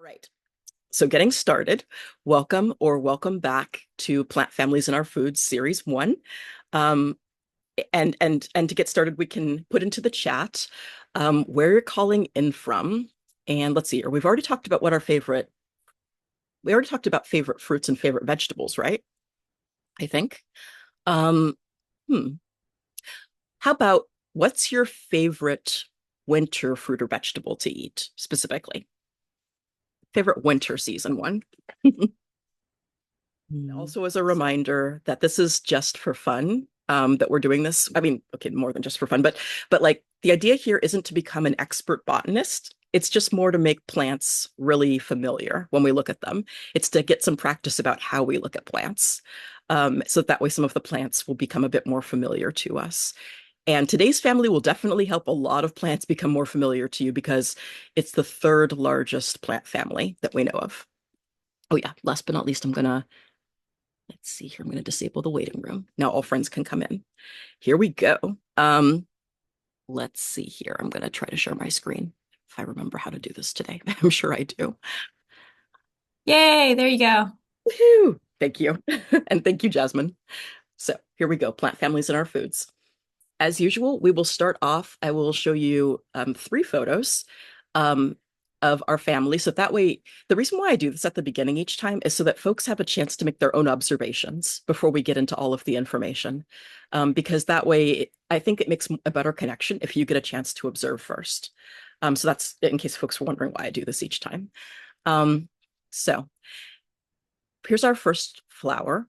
Right. So getting started, welcome or welcome back to Plant Families in Our Foods Series 1. Um, and to get started, we can put into the chat where you're calling in from. And let's see here. We already talked about favorite fruits and favorite vegetables, right? I think. Um, hmm. How about what's your favorite winter fruit or vegetable to eat specifically? Favorite winter season one? Also, as a reminder that this is just for fun, that we're doing this. I mean, okay, more than just for fun, but like the idea here isn't to become an expert botanist. It's just more to make plants really familiar when we look at them. It's to get some practice about how we look at plants. So that way some of the plants will become a bit more familiar to us. And today's family will definitely help a lot of plants become more familiar to you because it's the third largest plant family that we know of. Oh yeah, last but not least, let's see here. I'm going to disable the waiting room. Now all friends can come in. Here we go. Let's see here. I'm going to try to share my screen if I remember how to do this today. I'm sure I do. Yay, there you go. Woohoo! Thank you. And thank you, Jasmine. So here we go. Plant families in our foods. As usual, we will start off. I will show you three photos um, of our family. So that way, the reason why I do this at the beginning each time is so that folks have a chance to make their own observations before we get into all of the information. Because that way, I think it makes a better connection if you get a chance to observe first. So that's in case folks were wondering why I do this each time. Um, so here's our first flower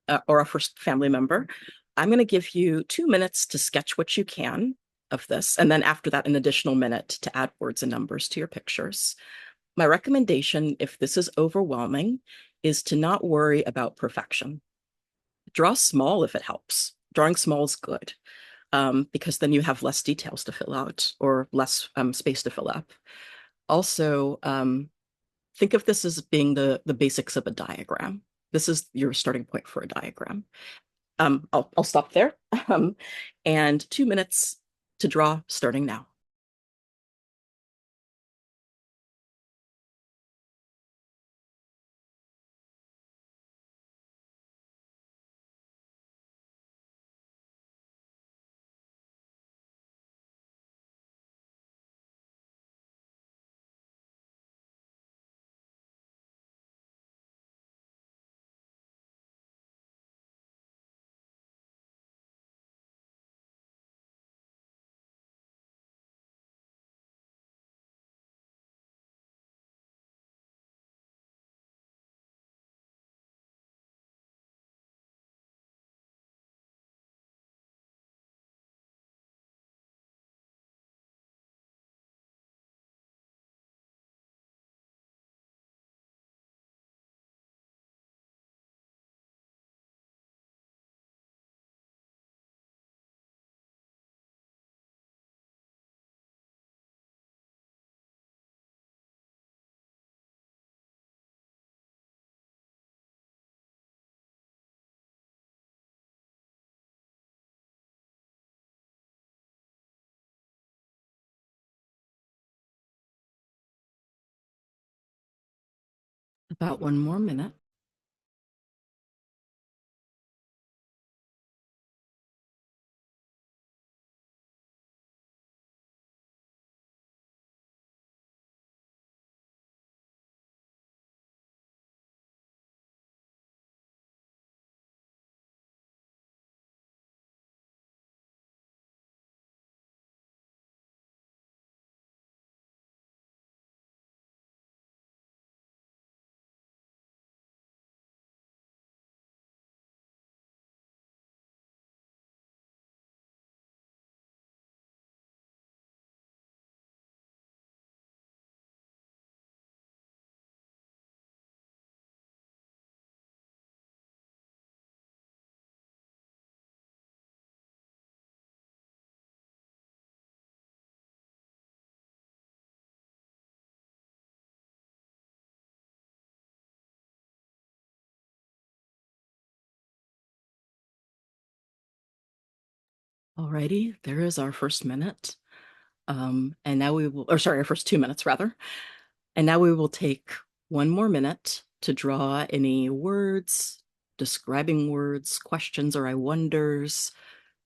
or our first family member. I'm going to give you 2 minutes to sketch what you can of this, and then after that, an additional minute to add words and numbers to your pictures. My recommendation, if this is overwhelming, is to not worry about perfection. Draw small if it helps. Drawing small is good because then you have less details to fill out or less space to fill up. Also, think of this as being the basics of a diagram. This is your starting point for a diagram. I'll stop there. Um, and 2 minutes to draw starting now. About 1 more minute. Alrighty, there is our first minute. And now we will, or sorry, our first 2 minutes rather. And now we will take one more minute to draw any words, describing words, questions or I wonders,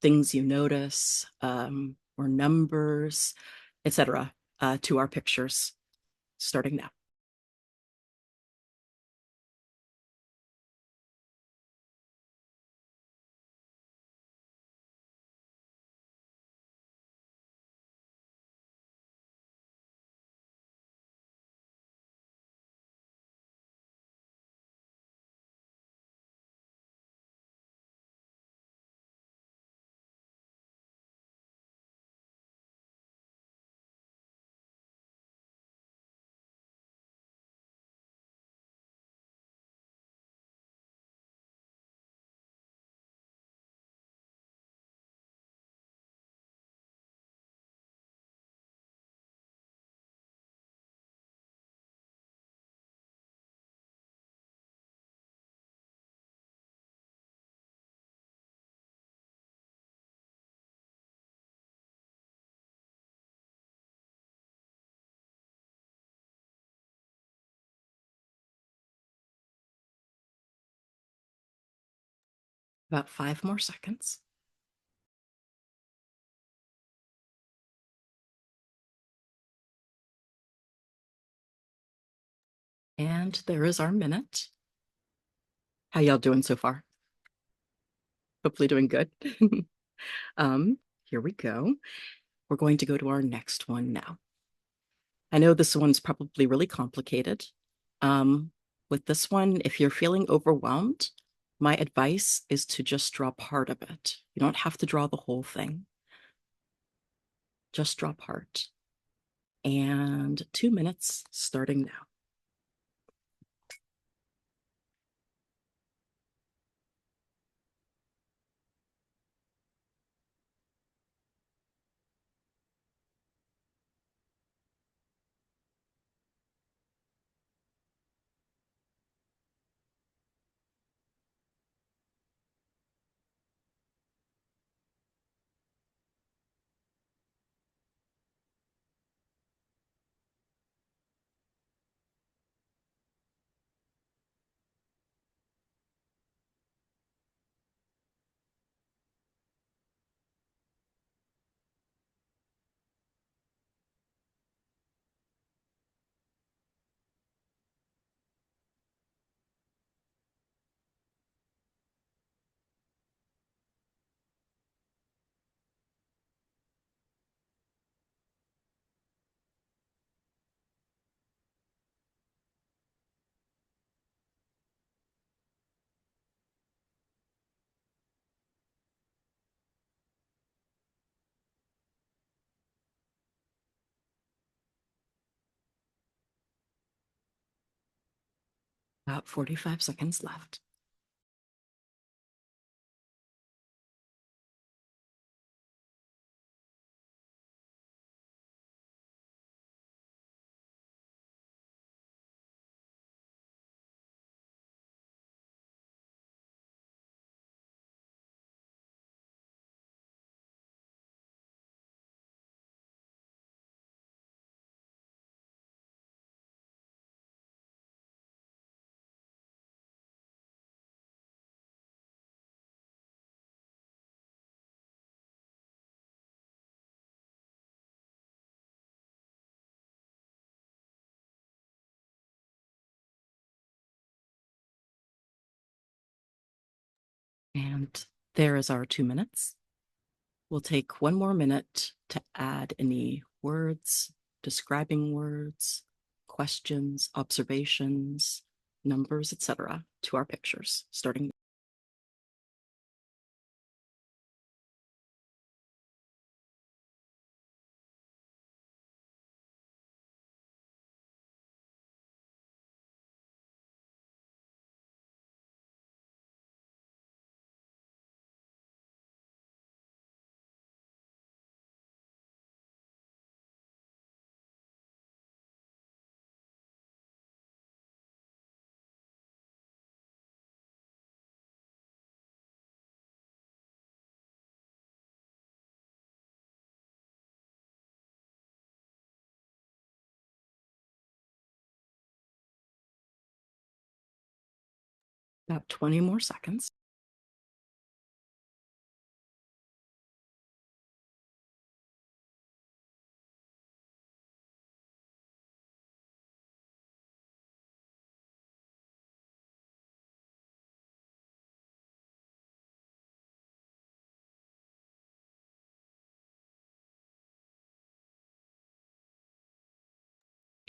things you notice, or numbers, etc., to our pictures, starting now. About 5 more seconds. And there is our minute. How y'all doing so far? Hopefully doing good. um, Here we go. We're going to go to our next one now. I know this one's probably really complicated. Um, with this one, if you're feeling overwhelmed, my advice is to just draw part of it. You don't have to draw the whole thing. Just draw part. And 2 minutes starting now. About 45 seconds left. And there is our 2 minutes. We'll take one more minute to add any words, describing words, questions, observations, numbers, etc., to our pictures, starting. About 20 more seconds.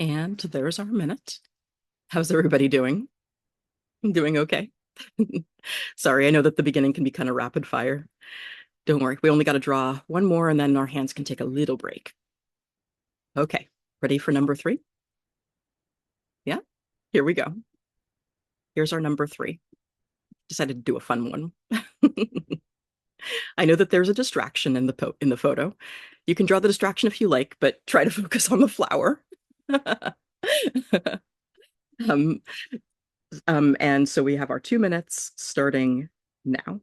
And there's our minute. How's everybody doing? Doing okay? Sorry, I know that the beginning can be kind of rapid fire. Don't worry, we only got to draw one more and then our hands can take a little break. Okay, ready for number three? Yeah, here we go. Here's our number three. Decided to do a fun one. I know that there's a distraction in the photo. You can draw the distraction if you like, but try to focus on the flower. um, and so we have our 2 minutes starting now.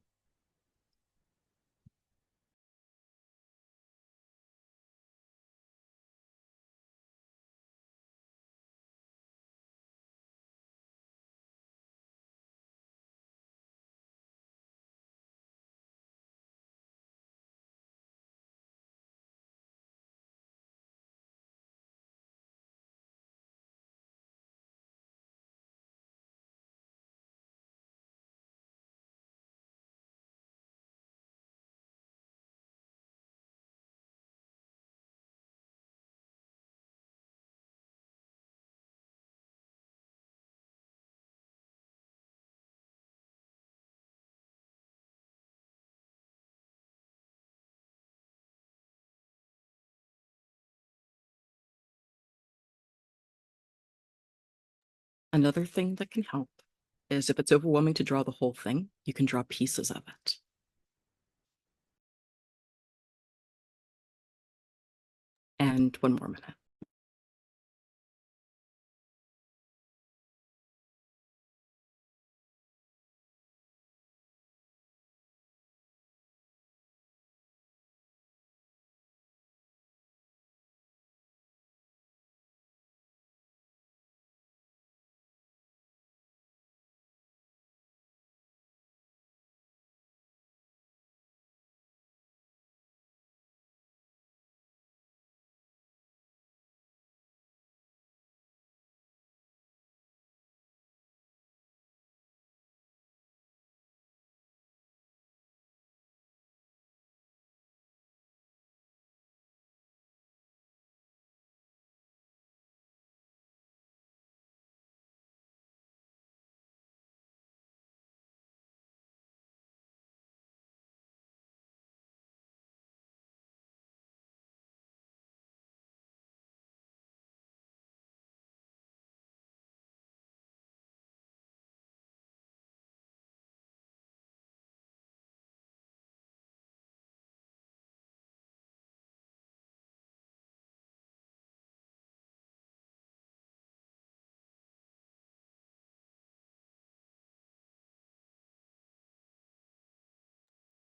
Another thing that can help is if it's overwhelming to draw the whole thing, you can draw pieces of it. And one more minute.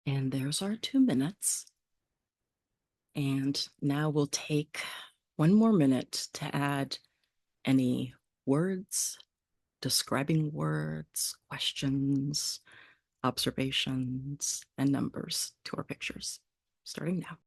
And there's our 2 minutes. And now we'll take one more minute to add any words, describing words, questions, observations, and numbers to our pictures, starting now.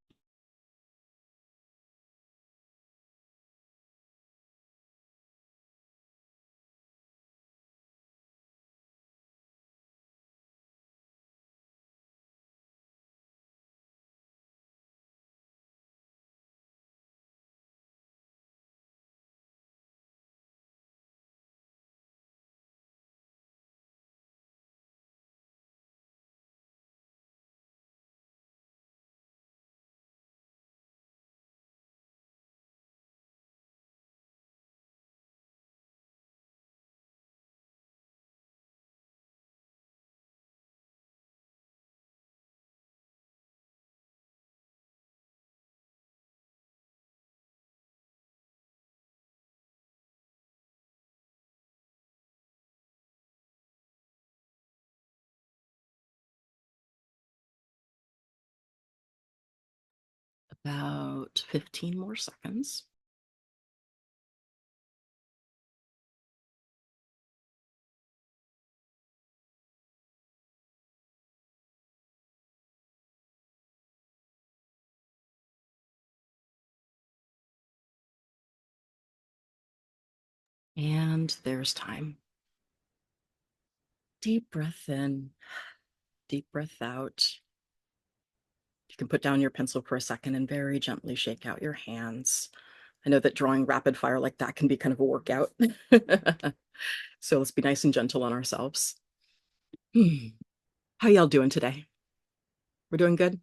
About 15 more seconds. And there's time. Deep breath in, deep breath out. You can put down your pencil for a second and very gently shake out your hands. I know that drawing rapid fire like that can be kind of a workout. So let's be nice and gentle on ourselves. How y'all doing today? We're doing good?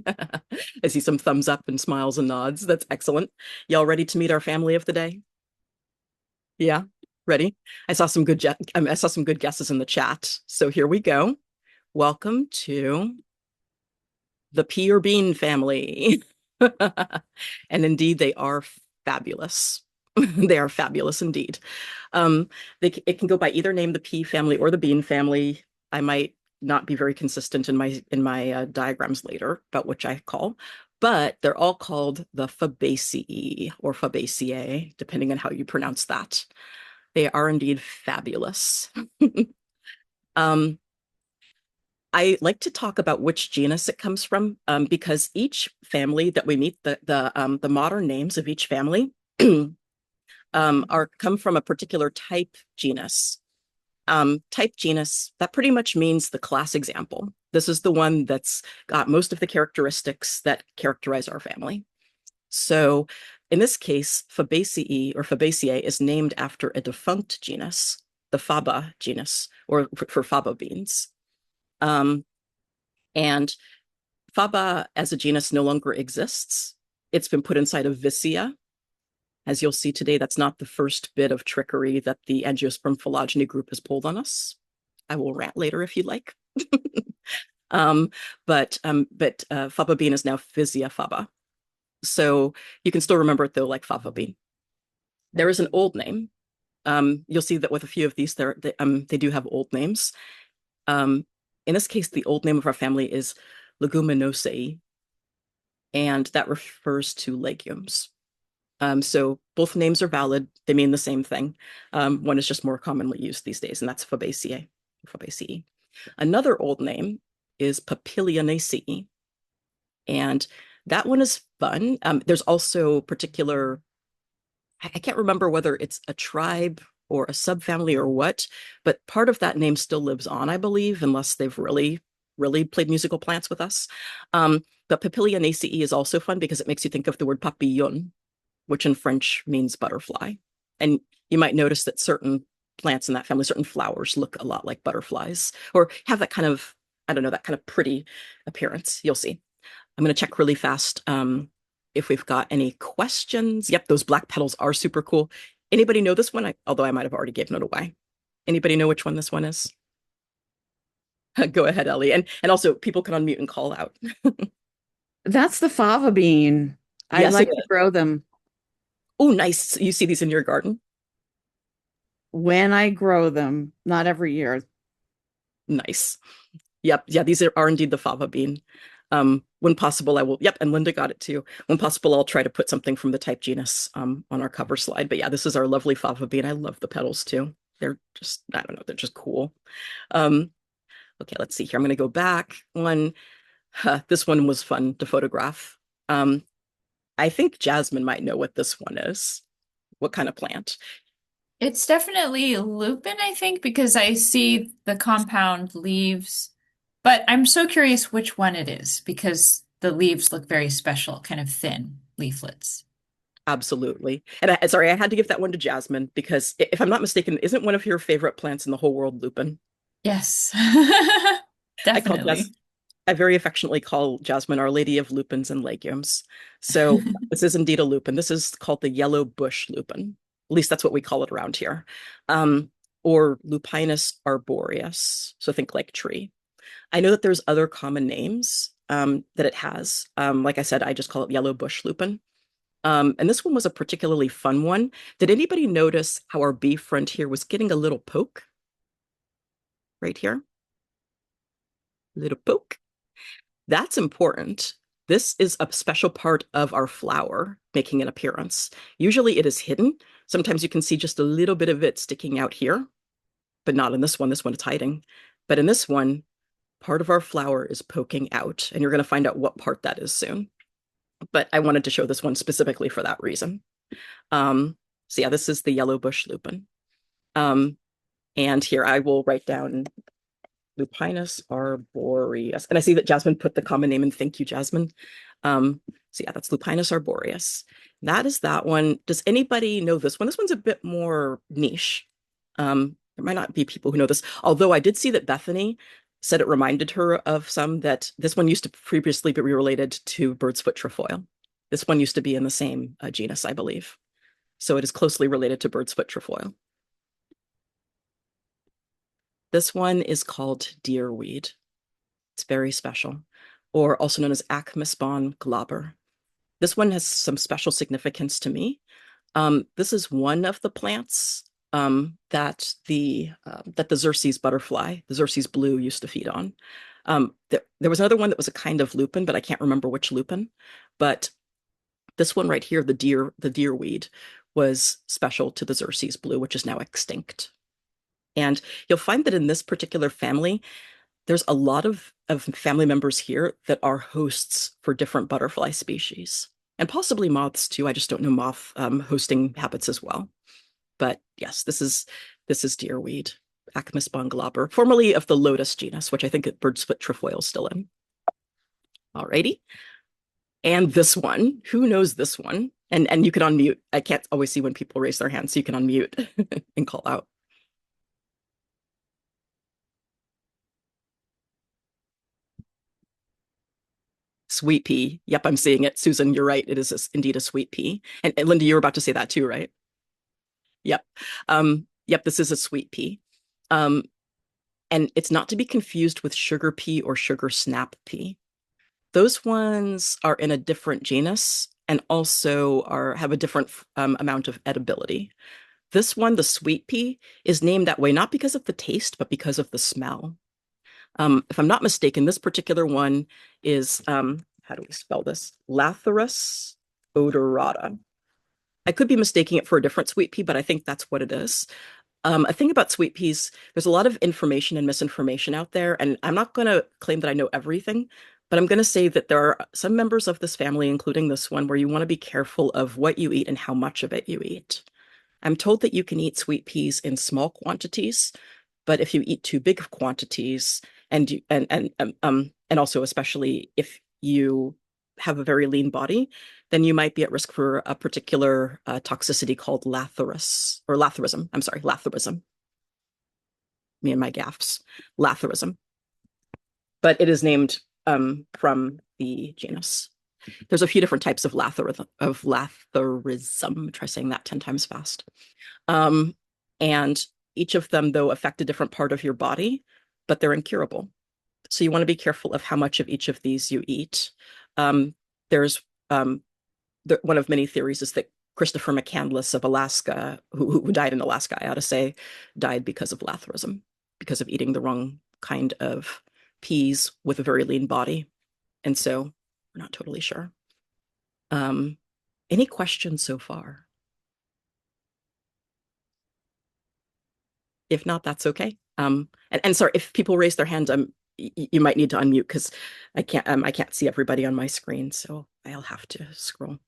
I see some thumbs up and smiles and nods. That's excellent. Y'all ready to meet our family of the day? Yeah, ready? I saw some good guesses in the chat. So here we go. Welcome to the pea or bean family. And indeed, they are fabulous. They are fabulous indeed. It can go by either name, the pea family or the bean family. I might not be very consistent in my diagrams later about which I call, but they're all called the Fabaceae or Fabaceae, depending on how you pronounce that. They are indeed fabulous. Um, I like to talk about which genus it comes from, because each family that we meet, the modern names of each family are come from a particular type genus. Type genus, that pretty much means the class example. This is the one that's got most of the characteristics that characterize our family. So in this case, Fabaceae is named after a defunct genus, the Faba genus, or for faba beans. Um, and Faba as a genus no longer exists. It's been put inside of Vicia. As you'll see today, that's not the first bit of trickery that the angiosperm phylogeny group has pulled on us. I will rant later if you'd like. um, but Faba bean is now Vicia faba. So you can still remember it though, like fava bean. There is an old name. You'll see that with a few of these, they do have old names. Um, in this case, the old name of our family is Leguminosae, and that refers to legumes. So both names are valid. They mean the same thing. One is just more commonly used these days, and that's Fabaceae. Fabaceae. Another old name is Papilionaceae, and that one is fun. There's also particular, I can't remember whether it's a tribe or a subfamily or what, but part of that name still lives on, I believe, unless they've really played musical plants with us. But Papilionaceae is also fun because it makes you think of the word papillon, which in French means butterfly. And you might notice that certain plants in that family, certain flowers look a lot like butterflies or have that kind of, I don't know, that kind of pretty appearance. You'll see. I'm going to check really fast if we've got any questions. Yep, those black petals are super cool. Anybody know this one? Although I might have already given it away. Anybody know which one this one is? Go ahead, Ellie. And also people can unmute and call out. That's the fava bean. I Yes, it like to is. grow them. Oh, nice. You see these in your garden? When I grow them, not every year. Nice. Yep. Yeah, are indeed the fava bean. When possible, I will. Yep, and Linda got it too. When possible, I'll try to put something from the type genus on our cover slide. But yeah, this is our lovely fava bean. I love the petals too. They're just, I don't know, they're just cool. Um, okay, let's see here. I'm going to go back one. This one was fun to photograph. Um, I think Jasmine might know what this one is. What kind of plant? It's definitely lupin, I think, because I see the compound leaves. But I'm so curious which one it is because the leaves look very special, kind of thin leaflets. Absolutely. And sorry, I had to give that one to Jasmine because if I'm not mistaken, isn't one of your favorite plants in the whole world lupin? Yes, I call Jas definitely. I very affectionately call Jasmine Our Lady of Lupins and Legumes. So this is indeed a lupin. This is called the yellow bush lupin. At least that's what we call it around here. Um, or Lupinus arboreus. So think like tree. I know that there's other common names that it has. Like I said, I just call it yellow bush lupin. And this one was a particularly fun one. Did anybody notice how our bee friend here was getting a little poke right here? Little poke. That's important. This is a special part of our flower making an appearance. Usually it is hidden. Sometimes you can see just a little bit of it sticking out here, but not in this one. This one is hiding. But in this one, part of our flower is poking out, and you're going to find out what part that is soon. But I wanted to show this one specifically for that reason. Um, So yeah, this is the yellow bush lupin. And here I will write down Lupinus arboreus. And I see that Jasmine put the common name in. Thank you, Jasmine. So yeah, that's Lupinus arboreus. That is that one. Does anybody know this one? This one's a bit more niche. There might not be people who know this, although I did see that Bethany said it reminded her of some that this one used to previously be related to bird's foot trefoil. This one used to be in the same genus, I believe. So it is closely related to bird's foot trefoil. This one is called deerweed. It's very special, or also known as Acmesbon glaber. This one has some special significance to me. This is one of the plants that the Xerces butterfly, the Xerces blue, used to feed on. There was another one that was a kind of lupin, but I can't remember which lupin. But this one right here, the deerweed, was special to the Xerces blue, which is now extinct. And you'll find that in this particular family, there's a lot of family members here that are hosts for different butterfly species, and possibly moths too. I just don't know moth hosting habits as well. But yes, this is deerweed, Acmesbon glaber, formerly of the lotus genus, which I think bird's foot trefoil is still in. Alrighty. And this one, who knows this one? And you can unmute. I can't always see when people raise their hands, so you can unmute and call out. Sweet pea. Yep, I'm seeing it. Susan, you're right. It is indeed a sweet pea. And Linda, you were about to say that too, right? Yep. Yep, this is a sweet pea. And it's not to be confused with sugar pea or sugar snap pea. Those ones are in a different genus and also have a different amount of edibility. This one, the sweet pea, is named that way not because of the taste, but because of the smell. If I'm not mistaken, this particular one is, how do we spell this? Lathyrus odorata. I could be mistaking it for a different sweet pea, but I think that's what it is. A thing about sweet peas, there's a lot of information and misinformation out there, and I'm not going to claim that I know everything, but I'm going to say that there are some members of this family, including this one, where you want to be careful of what you eat and how much of it you eat. I'm told that you can eat sweet peas in small quantities, but if you eat too big of quantities, and also especially if you have a very lean body, then you might be at risk for a particular toxicity called lathyrism. I'm sorry, lathyrism. Me and my gaffes, lathyrism. But it is named from the genus. There's a few different types of lathyrism. Try saying that 10 times fast. And each of them, though, affect a different part of your body, but they're incurable. So you want to be careful of how much of each of these you eat. There's one of many theories is that Christopher McCandless of Alaska, who died in Alaska, I ought to say, died because of lathyrism, because of eating the wrong kind of peas with a very lean body. And so we're not totally sure. Any questions so far? If not, that's okay. And sorry, if people raise their hand, you might need to unmute because I can't see everybody on my screen, so I'll have to scroll.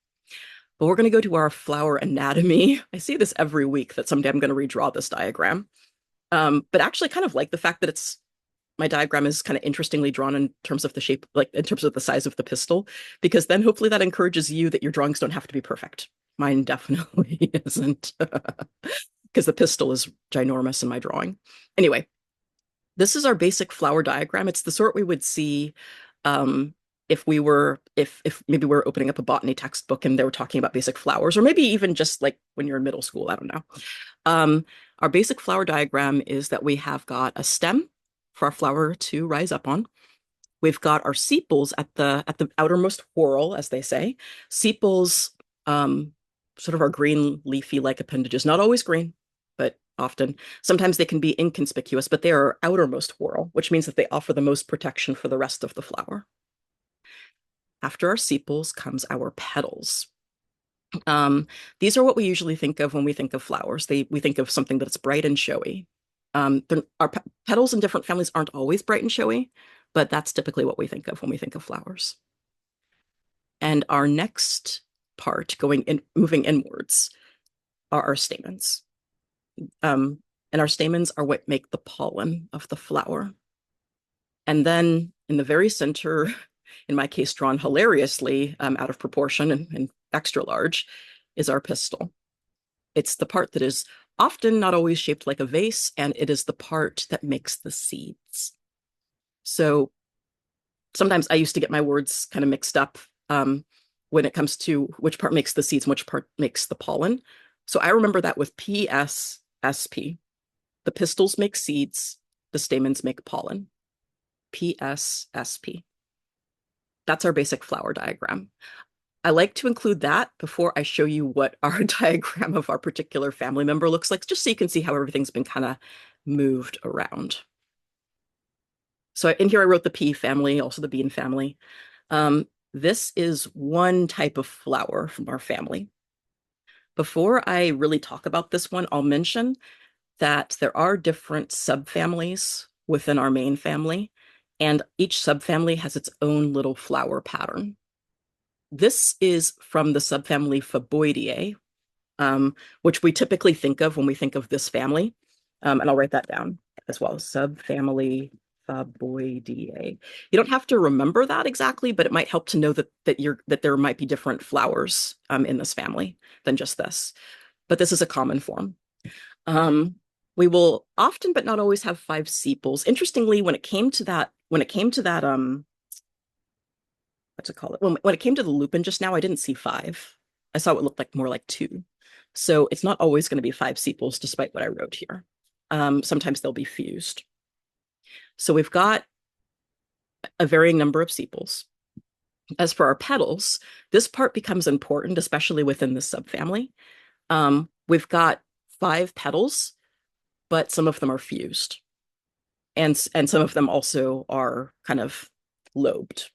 But we're going to go to our flower anatomy. I see this every week that someday I'm going to redraw this diagram. But actually kind of like the fact that my diagram is kind of interestingly drawn in terms of the shape, like in terms of the size of the pistil, because then hopefully that encourages you that your drawings don't have to be perfect. Mine definitely isn't, because the pistil is ginormous in my drawing. Anyway, this is our basic flower diagram. It's the sort we would see if maybe we're opening up a botany textbook and they were talking about basic flowers, or maybe even just like when you're in middle school, I don't know. Our basic flower diagram is that we have got a stem for our flower to rise up on. We've got our sepals at the outermost whorl, as they say. Sepals, sort of our green leafy-like appendages, not always green, but often. Sometimes they can be inconspicuous, but they are outermost whorl, which means that they offer the most protection for the rest of the flower. After our sepals comes our petals. These are what we usually think of when we think of flowers. We think of something that's bright and showy. Our petals in different families aren't always bright and showy, but that's typically what we think of when we think of flowers. And our next part, moving inwards, are our stamens. And our stamens are what make the pollen of the flower. And then in the very center, in my case, drawn hilariously out of proportion and extra large, is our pistil. It's the part that is often not always shaped like a vase, and it is the part that makes the seeds. So sometimes I used to get my words kind of mixed up when it comes to which part makes the seeds and which part makes the pollen. So I remember that with PSSP. The pistils make seeds, the stamens make pollen. PSSP. That's our basic flower diagram. I like to include that before I show you what our diagram of our particular family member looks like, just so you can see how everything's been kind of moved around. So in here I wrote the pea family, also the bean family. This is one type of flower from our family. Before I really talk about this one, I'll mention that there are different subfamilies within our main family, and each subfamily has its own little flower pattern. This is from the subfamily Fabaceae, which we typically think of when we think of this family. And I'll write that down as well, subfamily Fabaceae. You don't have to remember that exactly, but it might help to know that there might be different flowers in this family than just this. But this is a common form. We will often, but not always, have 5 sepals. Interestingly, when it came to that, what's it called? When it came to the lupin just now, I didn't see 5. I saw it looked like more like 2. So it's not always going to be 5 sepals, despite what I wrote here. Sometimes they'll be fused. So we've got a varying number of sepals. As for our petals, this part becomes important, especially within this subfamily. We've got 5 petals, but some of them are fused. And some of them also are kind of lobed.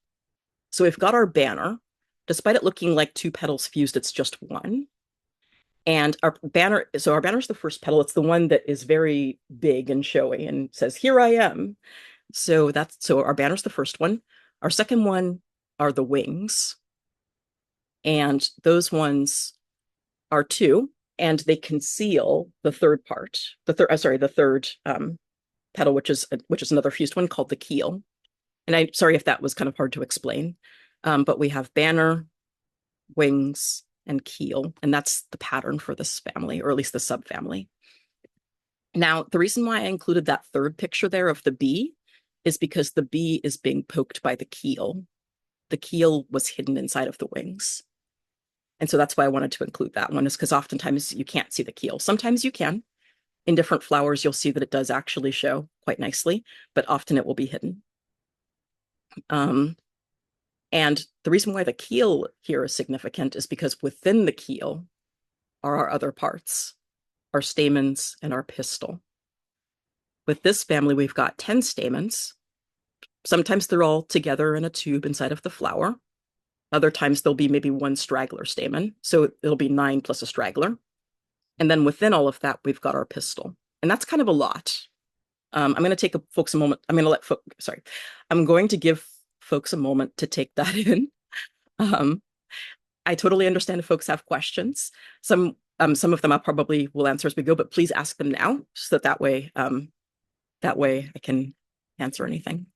So we've got our banner. Despite it looking like 2 petals fused, it's just one. And our banner is the first petal. It's the one that is very big and showy and says, "Here I am." So our banner's the first one. Our second one are the wings. And those ones are 2, and they conceal the third part. The third petal, which is another fused one called the keel. And I'm sorry if that was kind of hard to explain. But we have banner, wings, and keel, and that's the pattern for this family, or at least the subfamily. Now, the reason why I included that third picture there of the bee is because the bee is being poked by the keel. The keel was hidden inside of the wings. And so that's why I wanted to include that one, is because oftentimes you can't see the keel. Sometimes you can. In different flowers, you'll see that it does actually show quite nicely, but often it will be hidden. And the reason why the keel here is significant is because within the keel are our other parts, our stamens and our pistil. With this family, we've got 10 stamens. Sometimes they're all together in a tube inside of the flower. Other times there'll be maybe one straggler stamen. So it'll be 9 plus a straggler. And then within all of that, we've got our pistil. And that's kind of a lot. I'm going to take folks a moment. I'm going to give folks a moment to take that in. I totally understand if folks have questions. Some of them I probably will answer as we go, but please ask them now, so that way I can answer anything.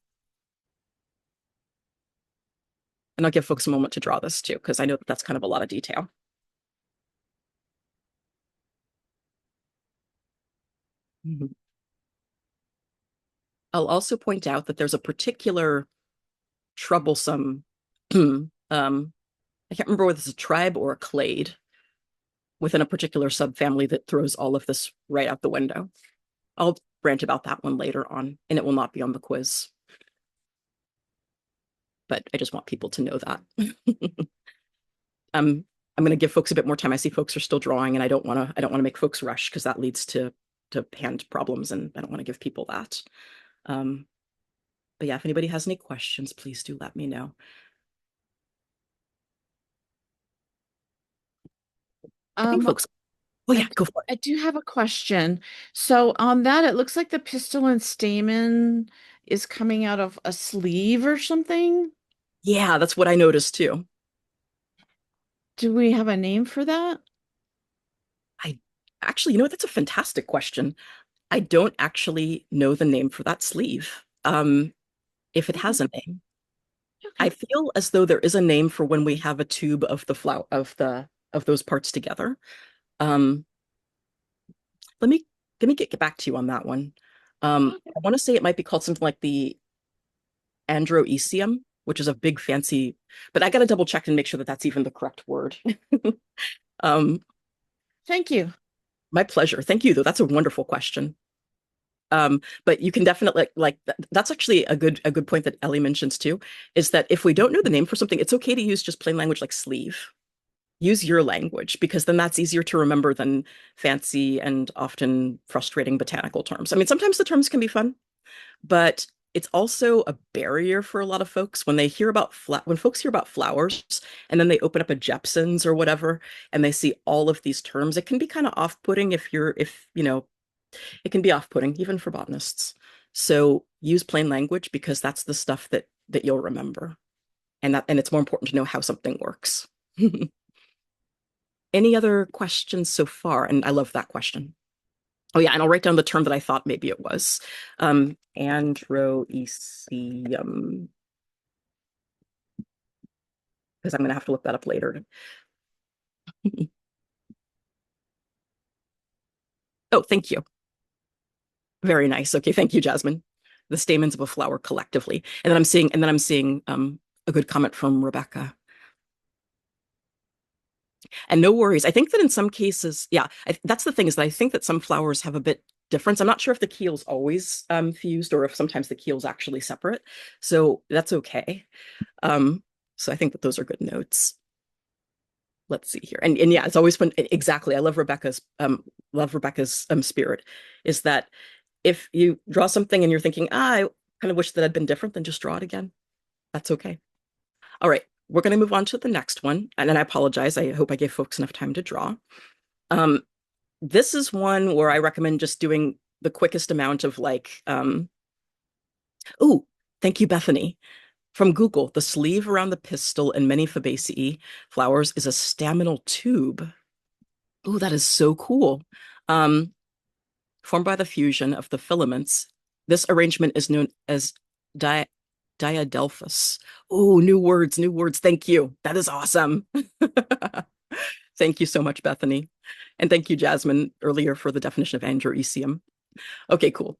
And I'll give folks a moment to draw this too, because I know that's kind of a lot of detail. I'll also point out that there's a particular troublesome, I can't remember whether it's a tribe or a clade within a particular subfamily that throws all of this right out the window. I'll rant about that one later on, and it will not be on the quiz. But I just want people to know that. I'm going to give folks a bit more time. I see folks are still drawing, and I don't want to make folks rush, because that leads to hand problems, and I don't want to give people that. But yeah, if anybody has any questions, please do let me know. I think folks. Oh yeah, go for it. I do have a question. So on that, it looks like the pistil and stamen is coming out of a sleeve or something. Yeah, that's what I noticed too. Do we have a name for that? I Actually, you know what? That's a fantastic question. I don't actually know the name for that sleeve. If it has a name. I Okay. feel as though there is a name for when we have a tube of the flower of those parts together. Um, let me get back to you on that one. I want to say it might be called something like the androecium, which is a big fancy, but I got to double check and make sure that that's even the correct word. Um, Thank you. my pleasure. Thank you, though. That's a wonderful question. But you can definitely that's actually a good point that Ellie mentions too, is that if we don't know the name for something, it's okay to use just plain language like sleeve. Use your language because then that's easier to remember than fancy and often frustrating botanical terms. I mean, sometimes the terms can be fun, but it's also a barrier for a lot of folks when they hear about when folks hear about flowers and then they open up a Jepson's or whatever and they see all of these terms. It can be kind of off-putting if you know, it can be off-putting even for botanists. So use plain language because that's the stuff that you'll remember. And it's more important to know how something works. Any other questions so far? And I love that question. Oh yeah, and I'll write down the term that I thought maybe it was. Androecium, because I'm gonna have to look that up later. Oh, thank you. Very nice. Okay, thank you, Jasmine. The stamens of a flower collectively. And then I'm seeing a good comment from Rebecca. And no worries. I think that in some cases, yeah, that's the thing is that I think that some flowers have a bit difference. I'm not sure if the keel's always fused or if sometimes the keel's actually separate. So that's okay. Um, so I think that those are good notes. Let's see here. And yeah, it's always fun. Exactly. I love Rebecca's spirit is that if you draw something and you're thinking, I kind of wish that had been different, then just draw it again. That's okay. All right. We're going to move on to the next one. And then I apologize. I hope I gave folks enough time to draw. Um, this is one where I recommend just doing the quickest amount of oh, thank you, Bethany. From Google, the sleeve around the pistil in many Fabaceae flowers is a staminal tube. Oh, that is so cool. Um, Formed by the fusion of the filaments. This arrangement is known as di diadelphous. Oh, new words, new words. Thank you. That is awesome. Thank you so much, Bethany. And thank you, Jasmine, earlier for the definition of androecium. Okay, cool.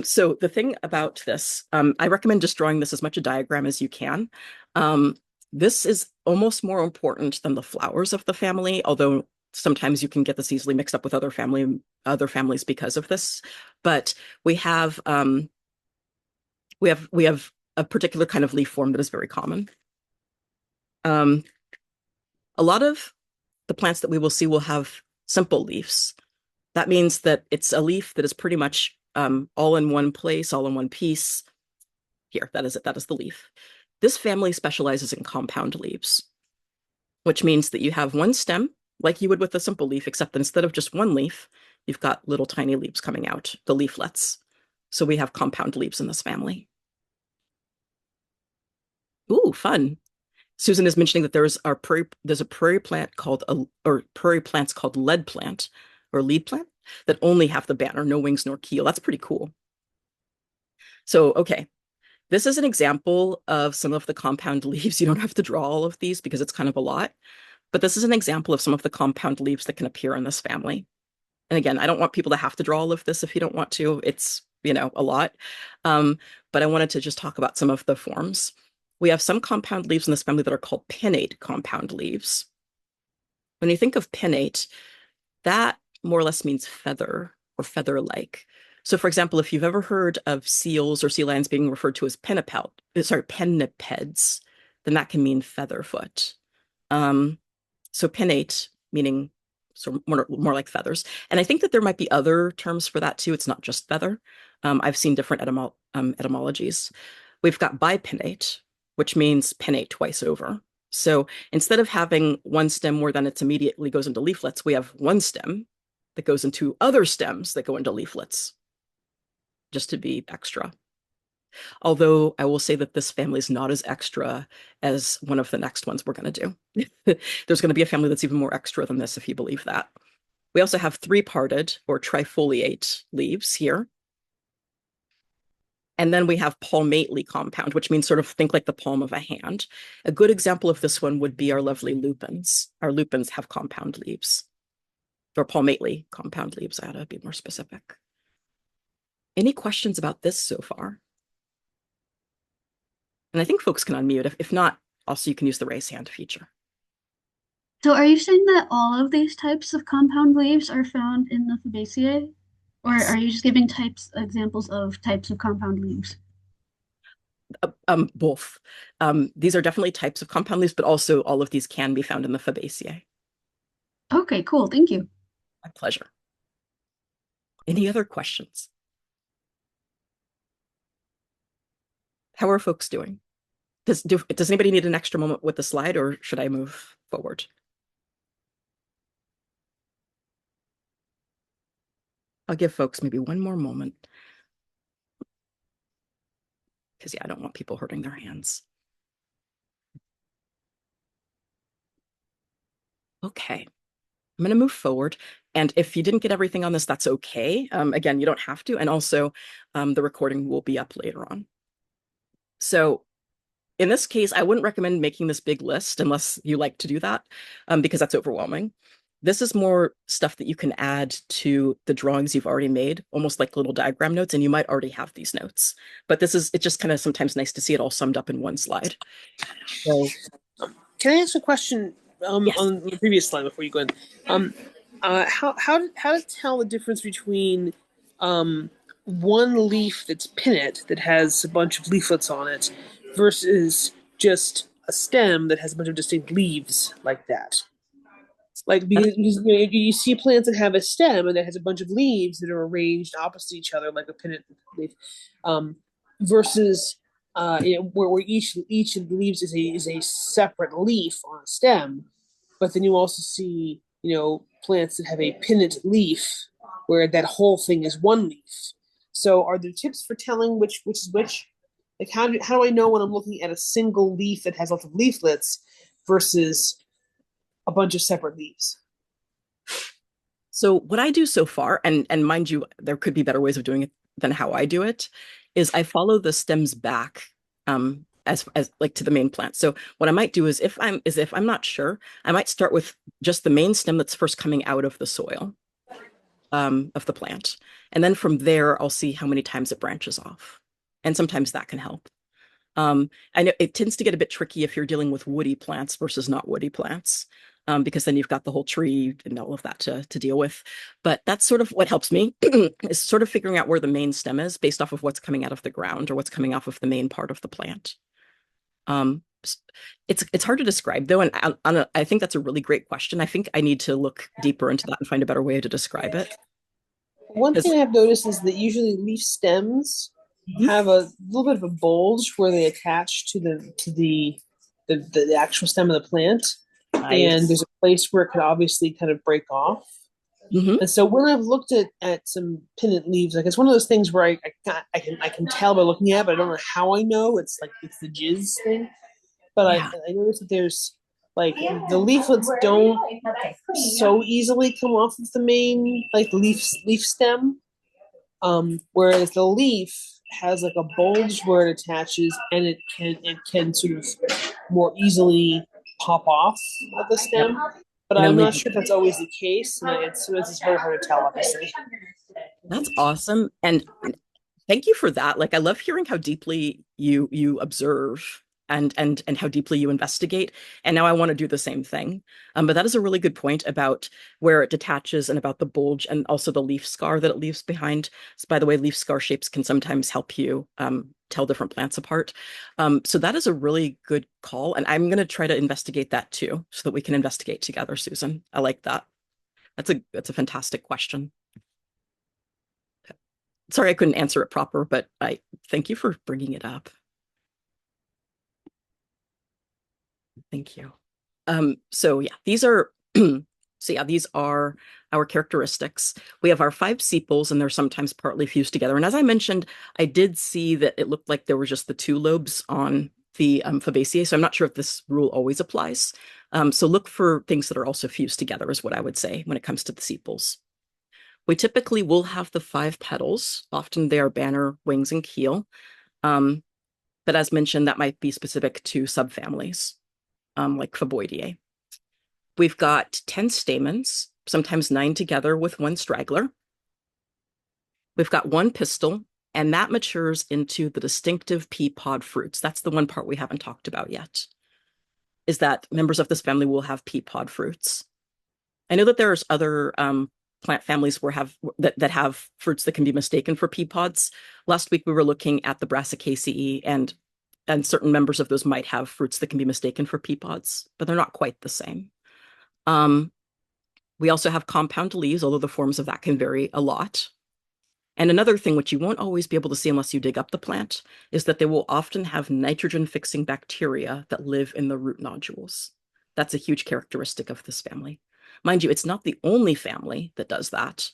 So the thing about this, I recommend just drawing this as much a diagram as you can. Um, this is almost more important than the flowers of the family, although sometimes you can get this easily mixed up with other families because of this. But we have we have a particular kind of leaf form that is very common. A lot of the plants that we will see will have simple leaves. That means that it's a leaf that is pretty much all in one place, all in one piece. Here, that is it. That is the leaf. This family specializes in compound leaves, which means that you have one stem, like you would with a simple leaf, except that instead of just one leaf, you've got little tiny leaves coming out, the leaflets. So we have compound leaves in this family. Ooh, fun. Susan is mentioning that there's a prairie plant called or prairie plants called lead plant or lead plant that only have the banner, no wings nor keel. That's pretty cool. So, okay, this is an example of some of the compound leaves. You don't have to draw all of these because it's kind of a lot, but this is an example of some of the compound leaves that can appear in this family. And again, I don't want people to have to draw all of this if you don't want to. It's, you know, a lot. Um, but I wanted to just talk about some of the forms. We have some compound leaves in this family that are called pinnate compound leaves. When you think of pinnate, that more or less means feather or feather-like. So, for example, if you've ever heard of seals or sea lions being referred to as pinnipeds, then that can mean featherfoot. So pinnate meaning more like feathers. And I think that there might be other terms for that too. It's not just feather. I've seen different etymologies. We've got bipinnate, which means pinnate twice over. So instead of having one stem where then it's immediately goes into leaflets, we have one stem that goes into other stems that go into leaflets, just to be extra. Although I will say that this family is not as extra as one of the next ones we're going to do. There's going to be a family that's even more extra than this, if you believe that. We also have three-parted or trifoliate leaves here. And then we have palmately compound, which means sort of think like the palm of a hand. A good example of this one would be our lovely lupins. Our lupins have compound leaves, or palmately compound leaves. I ought to be more specific. Any questions about this so far? And I think folks can unmute. If not, also you can use the raise hand feature. So are you saying that all of these types of compound leaves are found in the Fabaceae? Or Yes. are you just giving examples of types of compound leaves? Both. These are definitely types of compound leaves, but also all of these can be found in the Fabaceae. Okay, cool. Thank you. My pleasure. Any other questions? How are folks doing? Does anybody need an extra moment with the slide, or should I move forward? I'll give folks maybe one more moment. Because yeah, I don't want people hurting their hands. Okay, I'm going to move forward. And if you didn't get everything on this, that's okay. Again, you don't have to. And also, the recording will be up later on. So in this case, I wouldn't recommend making this big list unless you like to do that, because that's overwhelming. This is more stuff that you can add to the drawings you've already made, almost like little diagram notes, and you might already have these notes. But it's just kind of sometimes nice to see it all summed up in one slide. So, can I ask a question yes. on the previous slide before you go in? How to tell the difference between one leaf that's pinnate that has a bunch of leaflets on it versus just a stem that has a bunch of distinct leaves like that? Like because you see plants that have a stem and that has a bunch of leaves that are arranged opposite each other like a pinnate leaf, versus where each of the leaves is a separate leaf on a stem, but then you also see plants that have a pinnate leaf where that whole thing is one leaf. So are there tips for telling which is which? Like how do I know when I'm looking at a single leaf that has lots of leaflets versus a bunch of separate leaves? So what I do so far, and mind you, there could be better ways of doing it than how I do it, is I follow the stems back as like to the main plant. So what I might do is if I'm not sure, I might start with just the main stem that's first coming out of the soil of the plant. And then from there, I'll see how many times it branches off. And sometimes that can help. I know it tends to get a bit tricky if you're dealing with woody plants versus not woody plants, because then you've got the whole tree and all of that to deal with. But that's sort of what helps me is sort of figuring out where the main stem is based off of what's coming out of the ground or what's coming off of the main part of the plant. It's hard to describe though, and I think that's a really great question. I think I need to look deeper into that and find a better way to describe it. One thing I've noticed is that usually leaf stems have a little bit of a bulge where they attach to the actual stem of the plant, and there's a place where it could obviously kind of break off. And so when I've looked at some pinnate leaves, like it's one of those things where I can tell by looking at it, but I don't know how I know. It's like it's the jizz thing. But Yeah. I noticed that there's like the leaflets don't so easily come off of the main like leaf stem, whereas the leaf has like a bulge where it attaches, and it can sort of more easily pop off of the stem. But I'm not sure if that's always the case, and it's very hard to tell, obviously. That's awesome. And thank you for that. Like I love hearing how deeply you observe and how deeply you investigate. And now I want to do the same thing. But that is a really good point about where it detaches and about the bulge and also the leaf scar that it leaves behind. So by the way, leaf scar shapes can sometimes help you tell different plants apart. So that is a really good call. And I'm going to try to investigate that too, so that we can investigate together, Susan. I like that. That's a fantastic question. Sorry, I couldn't answer it proper, but I thank you for bringing it up. Thank you. So yeah, these are these are our characteristics. We have our 5 sepals, and they're sometimes partly fused together. And as I mentioned, I did see that it looked like there were just the 2 lobes on the Fabaceae. So I'm not sure if this rule always applies, So look for things that are also fused together is what I would say when it comes to the sepals. We typically will have the 5 petals. Often they are banner, wings, and keel. But as mentioned, that might be specific to subfamilies, like Faboideae. We've got 10 stamens, sometimes 9 together with 1 straggler. We've got 1 pistil, and that matures into the distinctive pea pod fruits. That's the one part we haven't talked about yet, is that members of this family will have pea pod fruits. I know that there's other plant families that have fruits that can be mistaken for pea pods. Last week we were looking at the Brassicaceae, and certain members of those might have fruits that can be mistaken for pea pods, but they're not quite the same. We also have compound leaves, although the forms of that can vary a lot. And another thing which you won't always be able to see unless you dig up the plant is that they will often have nitrogen-fixing bacteria that live in the root nodules. That's a huge characteristic of this family. Mind you, it's not the only family that does that.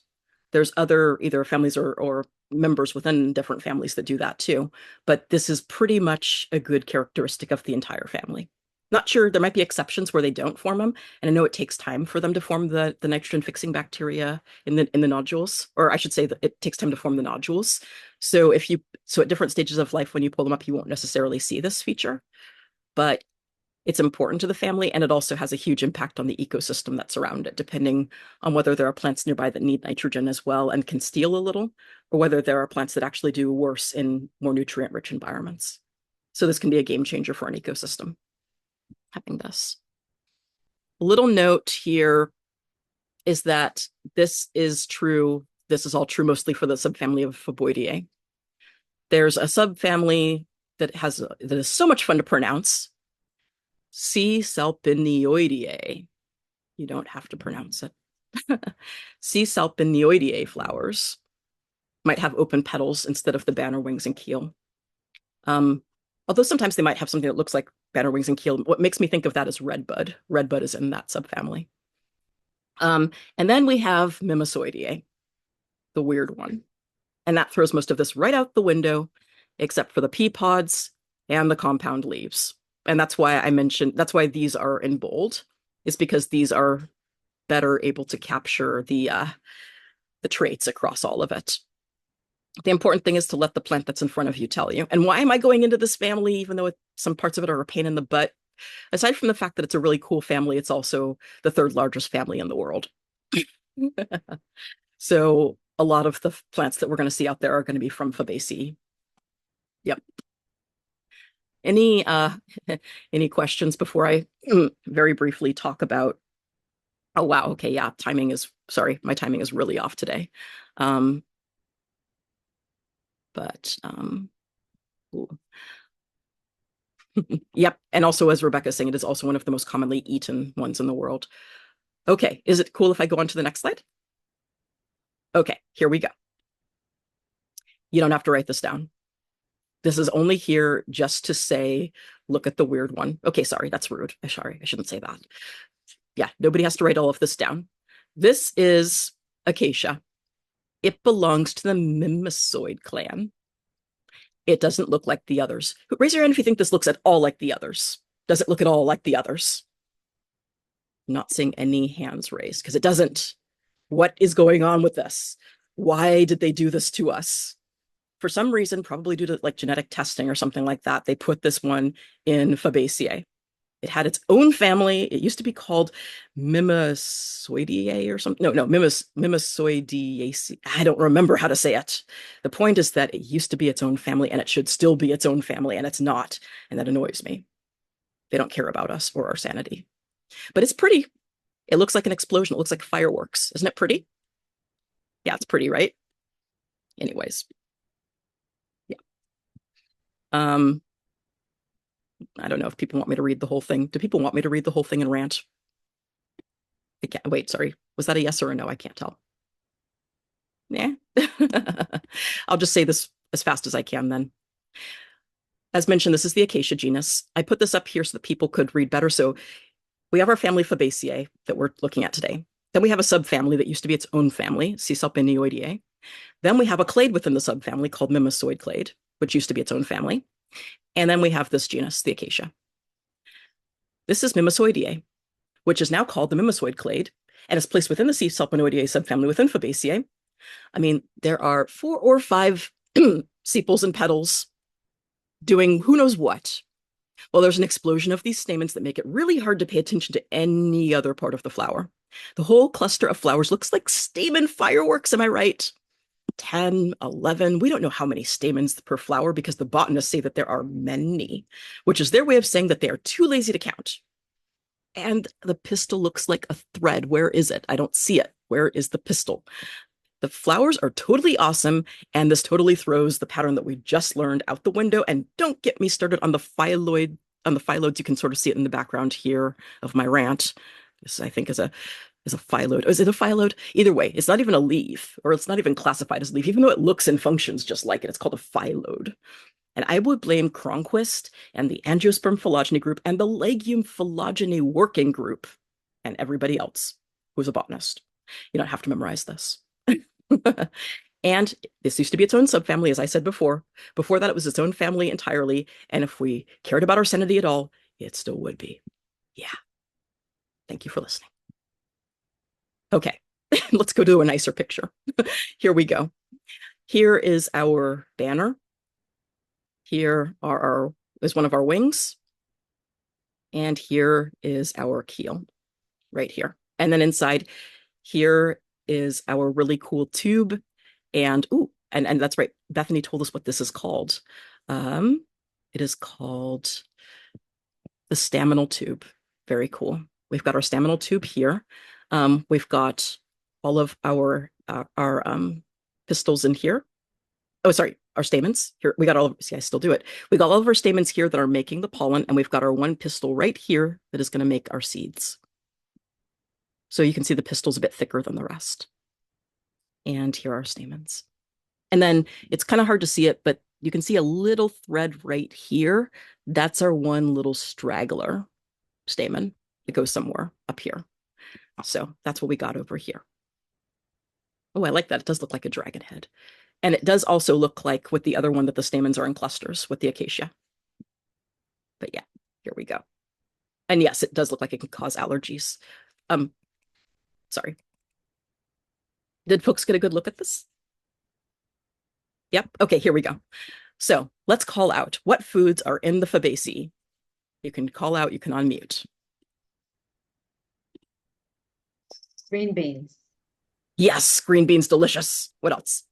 There's other either families or members within different families that do that too, but this is pretty much a good characteristic of the entire family. Not sure, there might be exceptions where they don't form them, and I know it takes time for them to form the nitrogen fixing bacteria in the nodules, or I should say that it takes time to form the nodules. So at different stages of life when you pull them up, you won't necessarily see this feature, but it's important to the family, and it also has a huge impact on the ecosystem that's around it, depending on whether there are plants nearby that need nitrogen as well and can steal a little, or whether there are plants that actually do worse in more nutrient-rich environments. So this can be a game changer for an ecosystem, having this. A little note here is that this is true. This is all true mostly for the subfamily of Faboideae. There's a subfamily that is so much fun to pronounce. C. salpinioideae. You don't have to pronounce it. C. salpinioideae flowers might have open petals instead of the banner, wings, and keel. Although sometimes they might have something that looks like banner, wings, and keel. What makes me think of that is redbud. Redbud is in that subfamily. And then we have Mimosoideae, the weird one. And that throws most of this right out the window, except for the pea pods and the compound leaves. And that's why that's why these are in bold, is because these are better able to capture the traits across all of it. The important thing is to let the plant that's in front of you tell you. And why am I going into this family, even though some parts of it are a pain in the butt? Aside from the fact that it's a really cool family, it's also the 3rd largest family in the world. So a lot of the plants that we're going to see out there are going to be from Fabaceae. Yep. Any questions before I very briefly talk about, oh wow, okay, yeah, my timing is really off today. Yep, and also as Rebecca's saying, it is also one of the most commonly eaten ones in the world. Okay, is it cool if I go on to the next slide? Okay, here we go. You don't have to write this down. This is only here just to say, look at the weird one. Okay, sorry, that's rude. Sorry, I shouldn't say that. Yeah, nobody has to write all of this down. This is acacia. It belongs to the Mimosoid clan. It doesn't look like the others. Raise your hand if you think this looks at all like the others. Does it look at all like the others? I'm not seeing any hands raised because it doesn't. What is going on with this? Why did they do this to us? For some reason, probably due to like genetic testing or something like that, they put this one in Fabaceae. It had its own family. It used to be called Mimosoideae or something. No, Mimosoideaceae. I don't remember how to say it. The point is that it used to be its own family, and it should still be its own family, and it's not. And that annoys me. They don't care about us or our sanity. But it's pretty. It looks like an explosion. It looks like fireworks. Isn't it pretty? Yeah, it's pretty, right? Anyways. Yeah. I don't know if people want me to read the whole thing. Do people want me to read the whole thing and rant? I can't wait, sorry. Was that a yes or a no? I can't tell. Yeah. I'll just say this as fast as I can then. As mentioned, this is the acacia genus. I put this up here so that people could read better. So we have our family Fabaceae that we're looking at today. Then we have a subfamily that used to be its own family, C. salpinioideae. Then we have a clade within the subfamily called Mimosoid clade, which used to be its own family. And then we have this genus, the acacia. This is Mimosoideae. which is now called the mimosoid clade, and is placed within the C. Sulpinoideae subfamily within Fabaceae. I mean, there are 4 or 5 sepals and petals doing who knows what. Well, there's an explosion of these stamens that make it really hard to pay attention to any other part of the flower. The whole cluster of flowers looks like stamen fireworks, am I right? 10, 11, we don't know how many stamens per flower because the botanists say that there are many, which is their way of saying that they are too lazy to count. And the pistil looks like a thread. Where is it? I don't see it. Where is the pistil? The flowers are totally awesome, and this totally throws the pattern that we just learned out the window. And don't get me started on the phylloid, on the phyllodes. You can sort of see it in the background here of my rant. This, I think, is a phylloid. Is it a phylloid? Either way, it's not even a leaf, or it's not even classified as a leaf, even though it looks and functions just like it. It's called a phylloid. And I would blame Cronquist and the Angiosperm phylogeny group and the Legume phylogeny working group and everybody else who's a botanist. You don't have to memorize this. And this used to be its own subfamily, as I said before. Before that, it was its own family entirely. And if we cared about our sanity at all, it still would be. Yeah. Thank you for listening. Okay, let's go to a nicer picture. Here we go. Here is our banner. Here is one of our wings. And here is our keel, right here. And then inside here is our really cool tube. And and that's right, Bethany told us what this is called. It is called the staminal tube. Very cool. We've got our staminal tube here. We've got all of our pistils in here. Oh, sorry, our stamens here. We got all of, see, I still do it. We got all of our stamens here that are making the pollen, and we've got our one pistil right here that is going to make our seeds. So you can see the pistil's a bit thicker than the rest. And here are our stamens. And then it's kind of hard to see it, but you can see a little thread right here. That's our one little straggler stamen that goes somewhere up here. So that's what we got over here. Oh, I like that. It does look like a dragon head. And it does also look like with the other one that the stamens are in clusters with the acacia. But yeah, here we go. And yes, it does look like it can cause allergies. Sorry. Did folks get a good look at this? Yep. Okay, here we go. So let's call out what foods are in the Fabaceae. You can call out, you can unmute. Green beans. Yes, green beans, delicious. What else?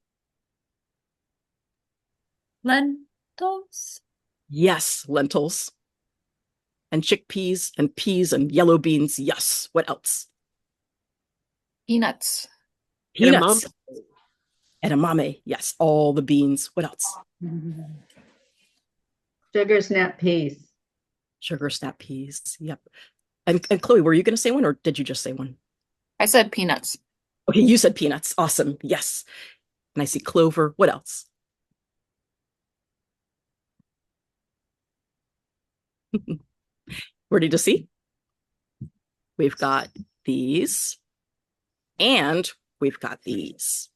Lentils. Yes, lentils. And chickpeas and peas and yellow beans. Yes. What else? Peanuts. Peanuts. Edamame. Yes, all the beans. What else? Sugar snap peas. Sugar snap peas. Yep. And Chloe, were you going to say one or did you just say one? I said peanuts. Okay, you said peanuts. Awesome. Yes. And I see clover. What else? Ready to see? We've got these and we've got these.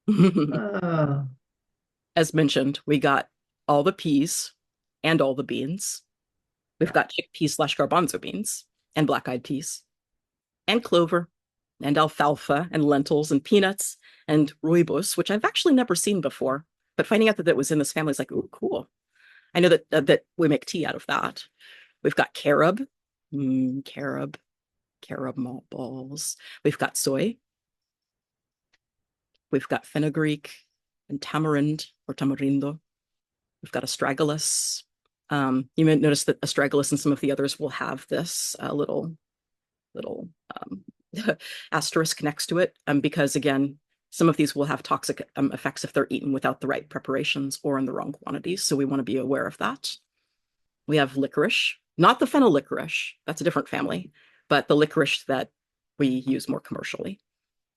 Oh. As mentioned, we got all the peas and all the beans. We've got chickpeas / garbanzo beans and black-eyed peas and clover and alfalfa and lentils and peanuts and rooibos, which I've actually never seen before, but finding out that it was in this family is like, oh, cool. I know that that we make tea out of that. We've got carob, carob malt balls. We've got soy. We've got fenugreek and tamarind or tamarindo. We've got astragalus. You may notice that astragalus and some of the others will have this little asterisk next to it, because again, some of these will have toxic effects if they're eaten without the right preparations or in the wrong quantities. So we want to be aware of that. We have licorice, not the fennel licorice. That's a different family, but the licorice that we use more commercially.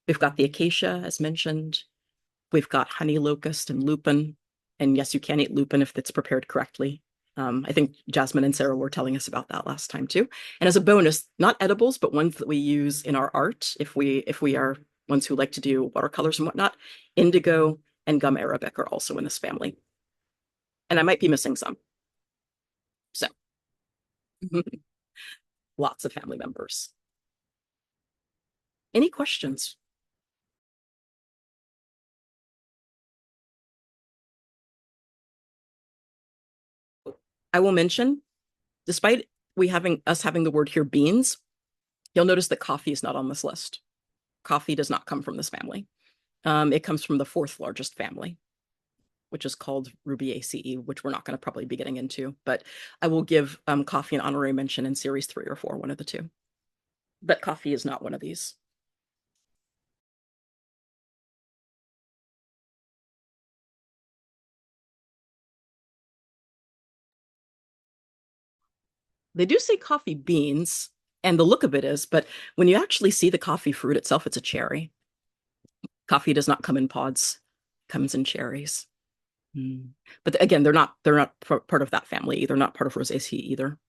We've got the acacia, as mentioned. We've got honey locust and lupin. And yes, you can eat lupin if it's prepared correctly. I think Jasmine and Sarah were telling us about that last time too. And as a bonus, not edibles, but ones that we use in our art, if we are ones who like to do watercolors and whatnot, indigo and gum arabic are also in this family. And I might be missing some. So Lots of family members. Any questions? I will mention, despite us having the word here beans, you'll notice that coffee is not on this list. Coffee does not come from this family. It comes from the fourth largest family, which is called Rubiaceae, which we're not going to probably be getting into, but I will give coffee an honorary mention in series 3 or 4, one of the two. But coffee is not one of these. They do say coffee beans, and the look of it is, but when you actually see the coffee fruit itself, it's a cherry. Coffee does not come in pods, it comes in cherries. But again, they're not part of that family either, not part of Rosaceae either.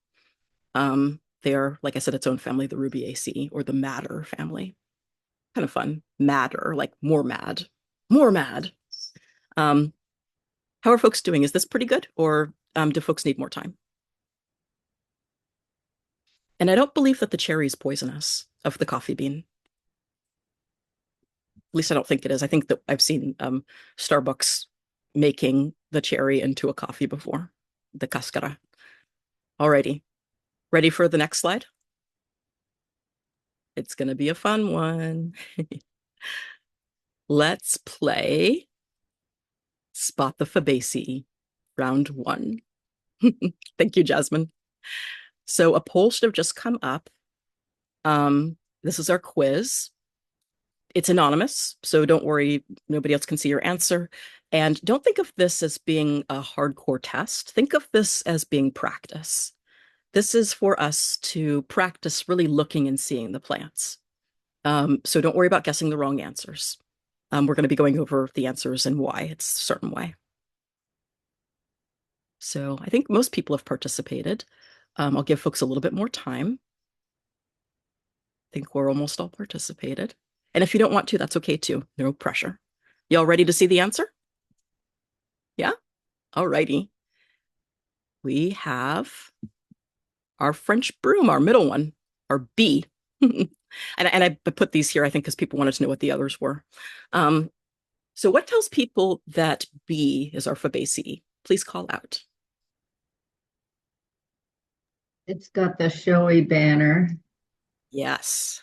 They are, like I said, its own family, the Rubiaceae, or the madder family. Kind of fun. Madder, like more mad. More mad. How are folks doing? Is this pretty good, or do folks need more time? And I don't believe that the cherry is poisonous of the coffee bean. At least I don't think it is. I think that I've seen Starbucks making the cherry into a coffee before, the cascara. Alrighty, ready for the next slide? It's going to be a fun one. Let's play Spot the Fabaceae, round 1. Thank you, Jasmine. So a poll should have just come up. This is our quiz. It's anonymous, so don't worry, nobody else can see your answer. And don't think of this as being a hardcore test. Think of this as being practice. This is for us to practice really looking and seeing the plants. So don't worry about guessing the wrong answers. We're going to be going over the answers and why it's a certain way. So I think most people have participated. I'll give folks a little bit more time. I think we're almost all participated. And if you don't want to, that's okay too. No pressure. Y'all ready to see the answer? Yeah? All righty. We have our French broom, our middle one, our B. and I put these here, I think, because people wanted to know what the others were. So what tells people that B is our Fabaceae? Please call out. It's got the showy banner. Yes.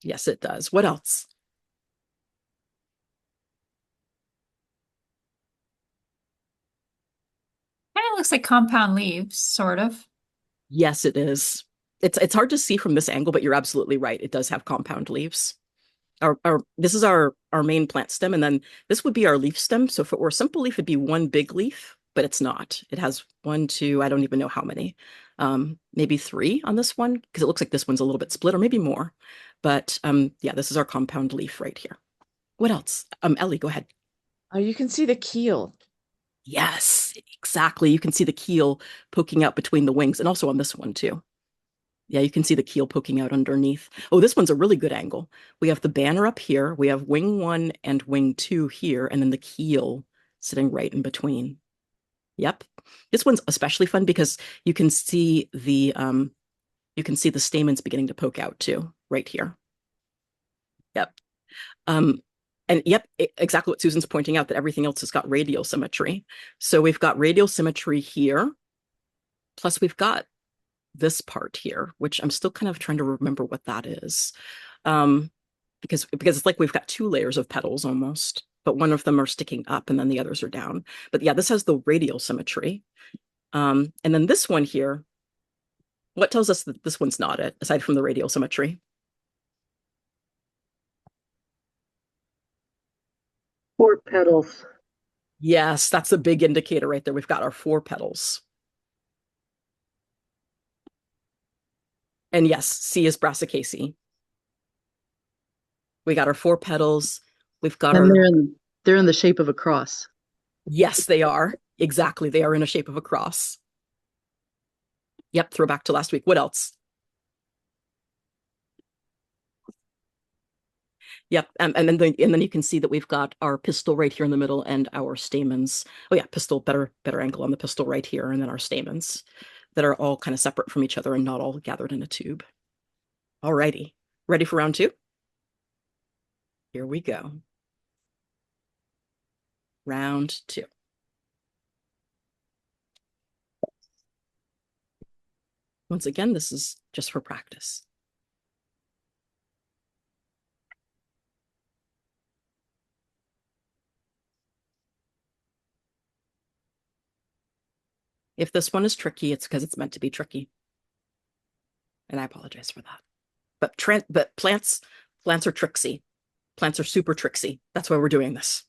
Yes, it does. What else? Kind of looks like compound leaves, sort of. Yes, it is. It's hard to see from this angle, but you're absolutely right. It does have compound leaves. This is our main plant stem, and then this would be our leaf stem. So if it were a simple leaf, it'd be one big leaf, but it's not. It has 1, 2, I don't even know how many. Maybe 3 on this one, because it looks like this one's a little bit split, or maybe more. But yeah, this is our compound leaf right here. What else? Ellie, go ahead. Oh, you can see the keel. Yes, exactly. You can see the keel poking out between the wings, and also on this one too. Yeah, you can see the keel poking out underneath. Oh, this one's a really good angle. We have the banner up here. We have wing 1 and wing 2 here, and then the keel sitting right in between. Yep. This one's especially fun because you can see the stamens beginning to poke out too, right here. Yep. And yep, exactly what Susan's pointing out, that everything else has got radial symmetry. So we've got radial symmetry here, plus we've got this part here, which I'm still kind of trying to remember what that is. Because it's like we've got 2 layers of petals almost, but one of them are sticking up and then the others are down. But yeah, this has the radial symmetry. And then this one here, what tells us that this one's not it, aside from the radial symmetry? 4 petals. Yes, that's a big indicator right there. We've got our 4 petals. And yes, C is Brassicaceae. We got our 4 petals. We've got And our... they're in the shape of a cross. Yes, they are. Exactly. They are in a shape of a cross. Yep, throw back to last week. What else? Yep, and then you can see that we've got our pistil right here in the middle and our stamens. Oh yeah, pistil, better angle on the pistil right here, and then our stamens. that are all kind of separate from each other and not all gathered in a tube. Alrighty, ready for round two? Here we go. Round two. Once again, this is just for practice. If this one is tricky, it's because it's meant to be tricky. And I apologize for that. But plants are tricksy. Plants are super tricksy. That's why we're doing this.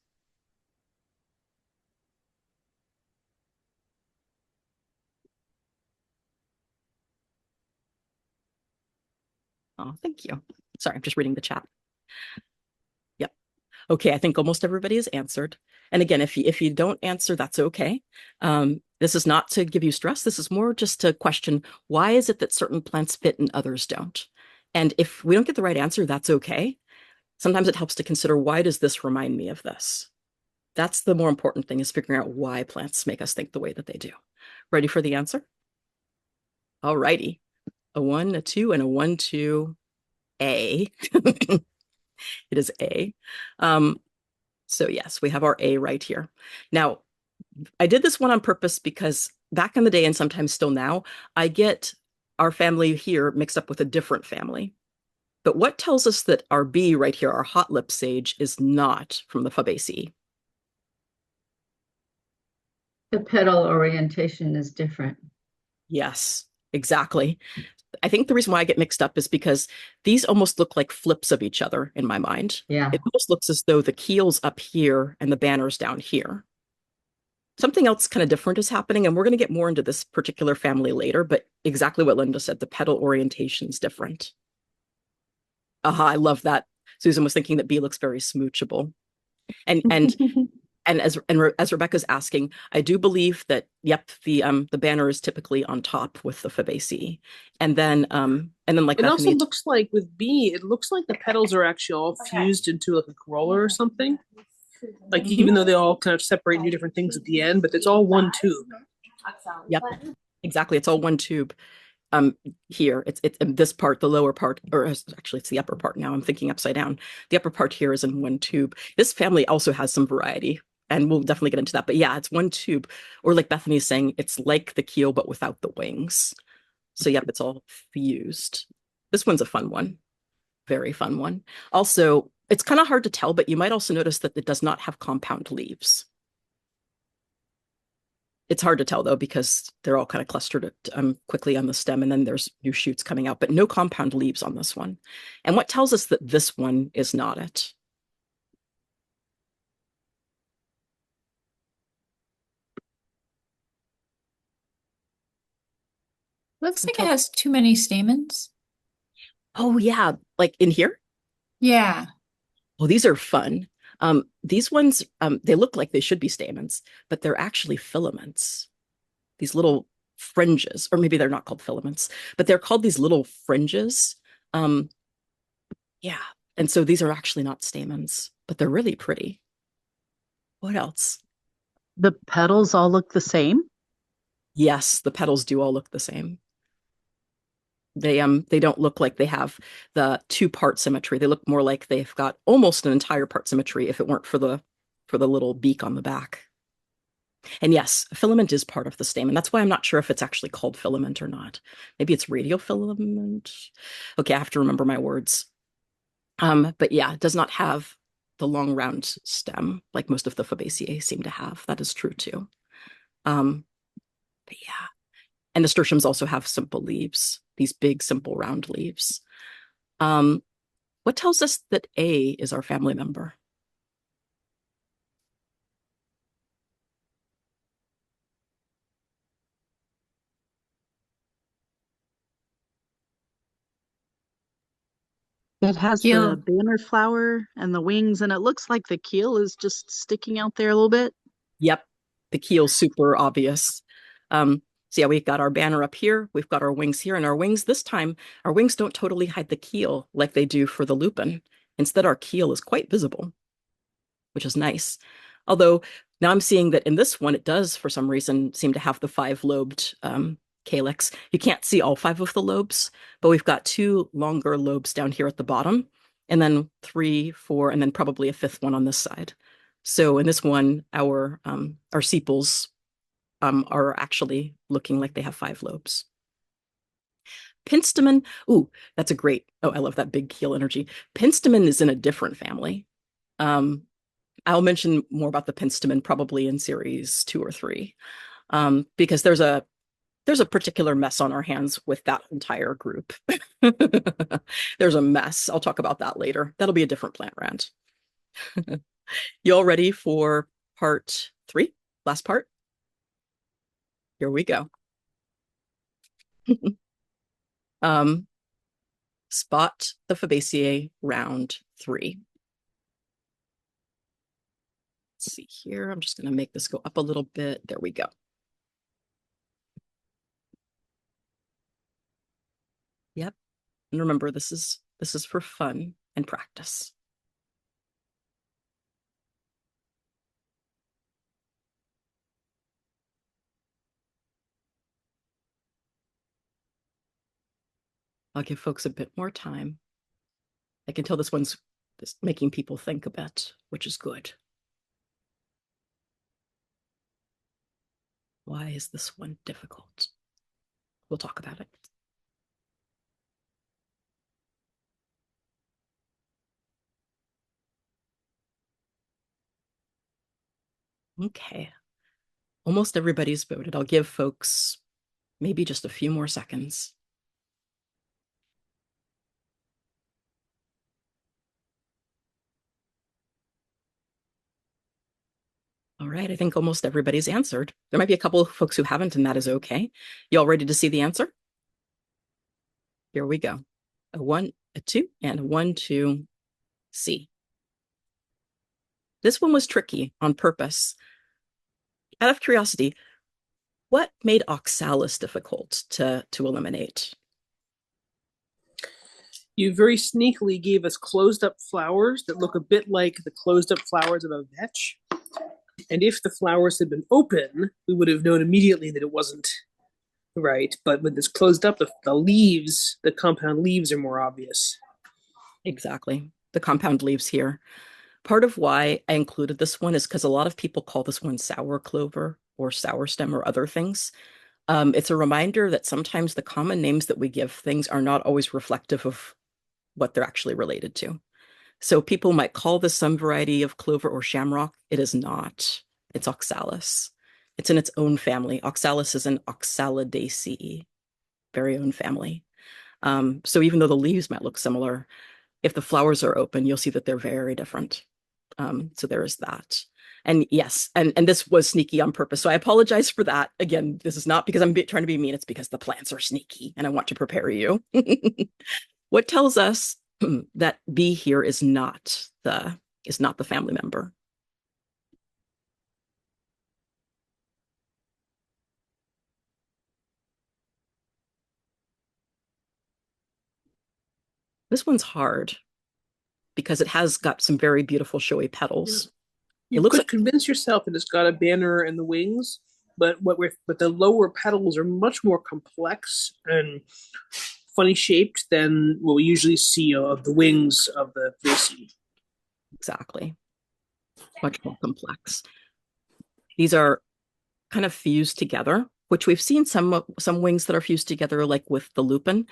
Oh, thank you. Sorry, I'm just reading the chat. Yep. Okay, I think almost everybody has answered. And again, if you don't answer, that's okay. This is not to give you stress. This is more just to question, why is it that certain plants fit and others don't? And if we don't get the right answer, that's okay. Sometimes it helps to consider, why does this remind me of this? That's the more important thing, is figuring out why plants make us think the way that they do. Ready for the answer? All righty. A 1, a 2, and a 1, 2, A. It is A. So yes, we have our A right here. Now, I did this one on purpose because back in the day, and sometimes still now, I get our family here mixed up with a different family. But what tells us that our B right here, our hot lip sage, is not from the Fabaceae? The petal orientation is different. Yes, exactly. I think the reason why I get mixed up is because these almost look like flips of each other in my mind. Yeah. It almost looks as though the keel's up here and the banner's down here. Something else kind of different is happening, and we're going to get more into this particular family later, but exactly what Linda said, the petal orientation is different. Aha, I love that. Susan was thinking that B looks very smoochable. And as Rebecca's asking, I do believe that, yep, the banner is typically on top with the Fabaceae. And then like It Bethany, also looks like with B, it looks like the petals are actually all fused into like a corolla or something. Like even though they all kind of separate and do different things at the end, but it's all one tube. Yep, exactly. It's all one tube. Here it's this part, the lower part, or actually it's the upper part now. I'm thinking upside down. The upper part here is in one tube. This family also has some variety, and we'll definitely get into that. But yeah, it's one tube, or like Bethany's saying, it's like the keel but without the wings. So yep, it's all fused. This one's a fun one, very fun one. Also, it's kind of hard to tell, but you might also notice that it does not have compound leaves. It's hard to tell though, because they're all kind of clustered quickly on the stem, and then there's new shoots coming out, but no compound leaves on this one. And what tells us that this one is not it? Looks like it has too many stamens. Oh yeah, like in here? Yeah. Oh, these are fun. These ones, they look like they should be stamens, but they're actually filaments. These little fringes, or maybe they're not called filaments, but they're called these little fringes. Yeah, and so these are actually not stamens, but they're really pretty. What else? The petals all look the same. Yes, the petals do all look the same. They don't look like they have the two-part symmetry. They look more like they've got almost an entire part symmetry if it weren't for the little beak on the back. And yes, filament is part of the stamen. That's why I'm not sure if it's actually called filament or not. Maybe it's radiofilament. Okay, I have to remember my words. But yeah, it does not have the long round stem like most of the Fabaceae seem to have. That is true too. But yeah. And nasturtiums also have simple leaves, these big, simple, round leaves. What tells us that A is our family member? It has Keel. the banner flower and the wings, and it looks like the keel is just sticking out there a little bit. Yep, the keel's super obvious. So yeah, we've got our banner up here, we've got our wings here, and our wings this time, our wings don't totally hide the keel like they do for the lupin. Instead, our keel is quite visible, which is nice. Although now I'm seeing that in this one, it does, for some reason, seem to have the five-lobed calyx. You can't see all 5 of the lobes, but we've got 2 longer lobes down here at the bottom, and then 3, 4, and then probably a 5th one on this side. So in this one, our sepals are actually looking like they have 5 lobes. Pinstamen, ooh, that's a great, oh, I love that big keel energy. Pinstamen is in a different family. I'll mention more about the pinstamen probably in series 2 or 3, because there's a particular mess on our hands with that entire group. There's a mess. I'll talk about that later. That'll be a different plant rant. You all ready for part 3? Last part? Here we go. Spot the Fabaceae round 3. Let's see here. I'm just going to make this go up a little bit. There we go. Yep. And remember, this is for fun and practice. I'll give folks a bit more time. I can tell this one's making people think a bit, which is good. Why is this one difficult? We'll talk about it. Okay. Almost everybody's voted. I'll give folks maybe just a few more seconds. All right, I think almost everybody's answered. There might be a couple of folks who haven't, and that is okay. You all ready to see the answer? Here we go. A 1, a 2, and a 1, 2, C. This one was tricky on purpose. Out of curiosity, what made oxalis difficult to eliminate? You very sneakily gave us closed up flowers that look a bit like the closed up flowers of a vetch. And if the flowers had been open, we would have known immediately that it wasn't right. But when it's closed up, the leaves, the compound leaves are more obvious. Exactly. The compound leaves here. Part of why I included this one is because a lot of people call this one sour clover or sour stem or other things. It's a reminder that sometimes the common names that we give things are not always reflective of what they're actually related to. So people might call this some variety of clover or shamrock. It is not. It's oxalis. It's in its own family. Oxalis is an Oxalidaceae, very own family. So even though the leaves might look similar, if the flowers are open, you'll see that they're very different. So there is that. And yes, and this was sneaky on purpose. So I apologize for that. Again, this is not because I'm trying to be mean. It's because the plants are sneaky and I want to prepare you. What tells us that B here is not the family member? This one's hard because it has got some very beautiful showy petals. You could convince yourself that it's got a banner and the wings, but the lower petals are much more complex and funny shaped than what we usually see of the wings of the Fabaceae. Exactly. Much more complex. These are kind of fused together, which we've seen some wings that are fused together, like with the lupin,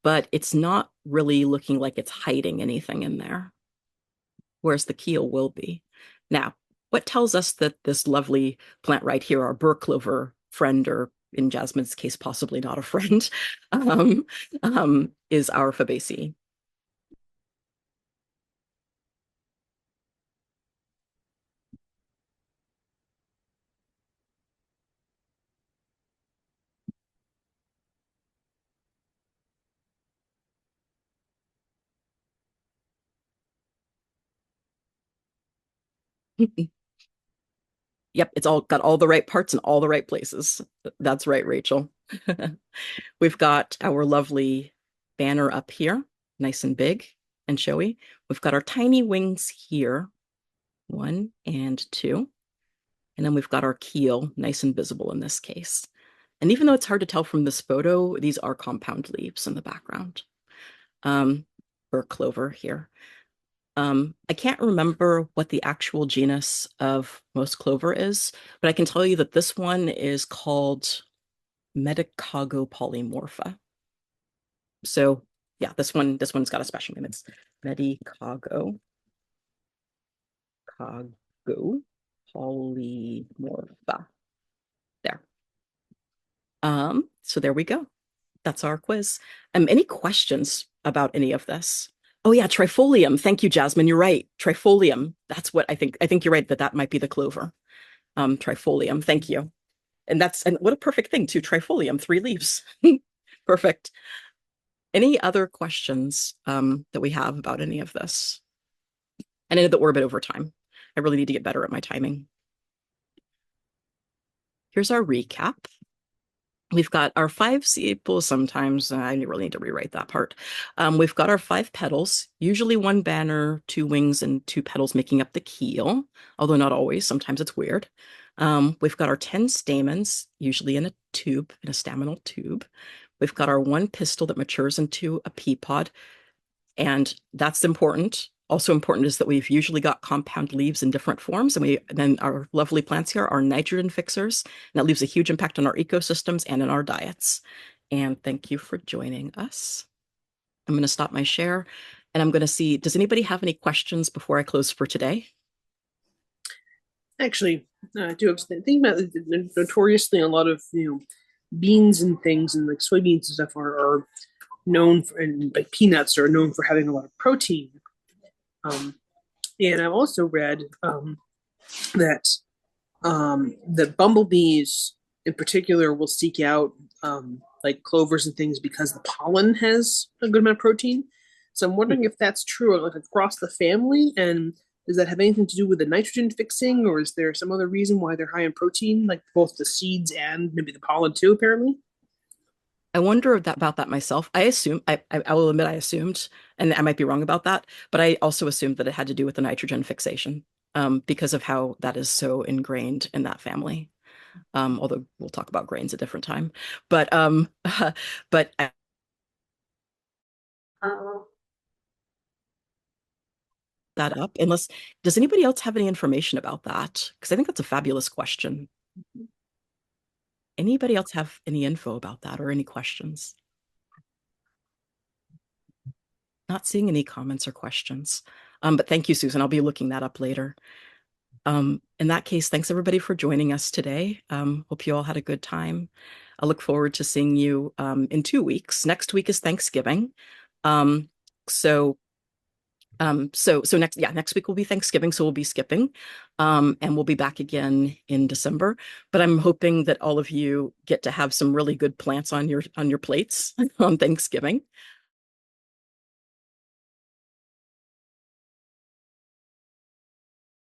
but it's not really looking like it's hiding anything in there, whereas the keel will be. Now, what tells us that this lovely plant right here, our burr clover friend, or in Jasmine's case, possibly not a friend, is our Fabaceae? Yep, it's all got all the right parts in all the right places. That's right, Rachel. We've got our lovely banner up here, nice and big and showy. We've got our tiny wings here, 1 and 2. And then we've got our keel, nice and visible in this case. And even though it's hard to tell from this photo, these are compound leaves in the background, or clover here. I can't remember what the actual genus of most clover is, but I can tell you that this one is called Medicagopolymorpha. So yeah, this one's got a special name. It's Medicagopolymorpha. There. So there we go. That's our quiz. Any questions about any of this? Oh yeah, trifolium. Thank you, Jasmine. You're right. Trifolium. That's what I think. I think you're right that might be the clover. Trifolium. Thank you. And what a perfect thing too. Trifolium, 3 leaves. Perfect. Any other questions that we have about any of this? And I know that we're a bit over time. I really need to get better at my timing. Here's our recap. We've got our 5 sepals. Sometimes I really need to rewrite that part. We've got our 5 petals, usually 1 banner, 2 wings, and 2 petals making up the keel, although not always. Sometimes it's weird. We've got our 10 stamens, usually in a tube, in a staminal tube. We've got our 1 pistil that matures into a pea pod, and that's important. Also important is that we've usually got compound leaves in different forms, and then our lovely plants here are nitrogen fixers, and that leaves a huge impact on our ecosystems and in our diets. And thank you for joining us. I'm going to stop my share, and I'm going to see, does anybody have any questions before I close for today? Actually, I do have to think about it. Notoriously, a lot of beans and things, and like soybeans and stuff are known for, and like peanuts are known for having a lot of protein. And I've also read that the bumblebees in particular will seek out like clovers and things because the pollen has a good amount of protein. So I'm wondering if that's true like across the family, and does that have anything to do with the nitrogen fixing, or is there some other reason why they're high in protein, like both the seeds and maybe the pollen too, apparently? I wonder about that myself. I will admit I assumed, and I might be wrong about that, but I also assumed that it had to do with the nitrogen fixation, because of how that is so ingrained in that family. Although we'll talk about grains a different time. But but that up, does anybody else have any information about that? Because I think that's a fabulous question. Anybody else have any info about that or any questions? Not seeing any comments or questions. But thank you, Susan. I'll be looking that up later. In that case, thanks everybody for joining us today. Hope you all had a good time. I look forward to seeing you in 2 weeks. Next week is Thanksgiving. Next week will be Thanksgiving, so we'll be skipping, and we'll be back again in December. But I'm hoping that all of you get to have some really good plants on your plates on Thanksgiving.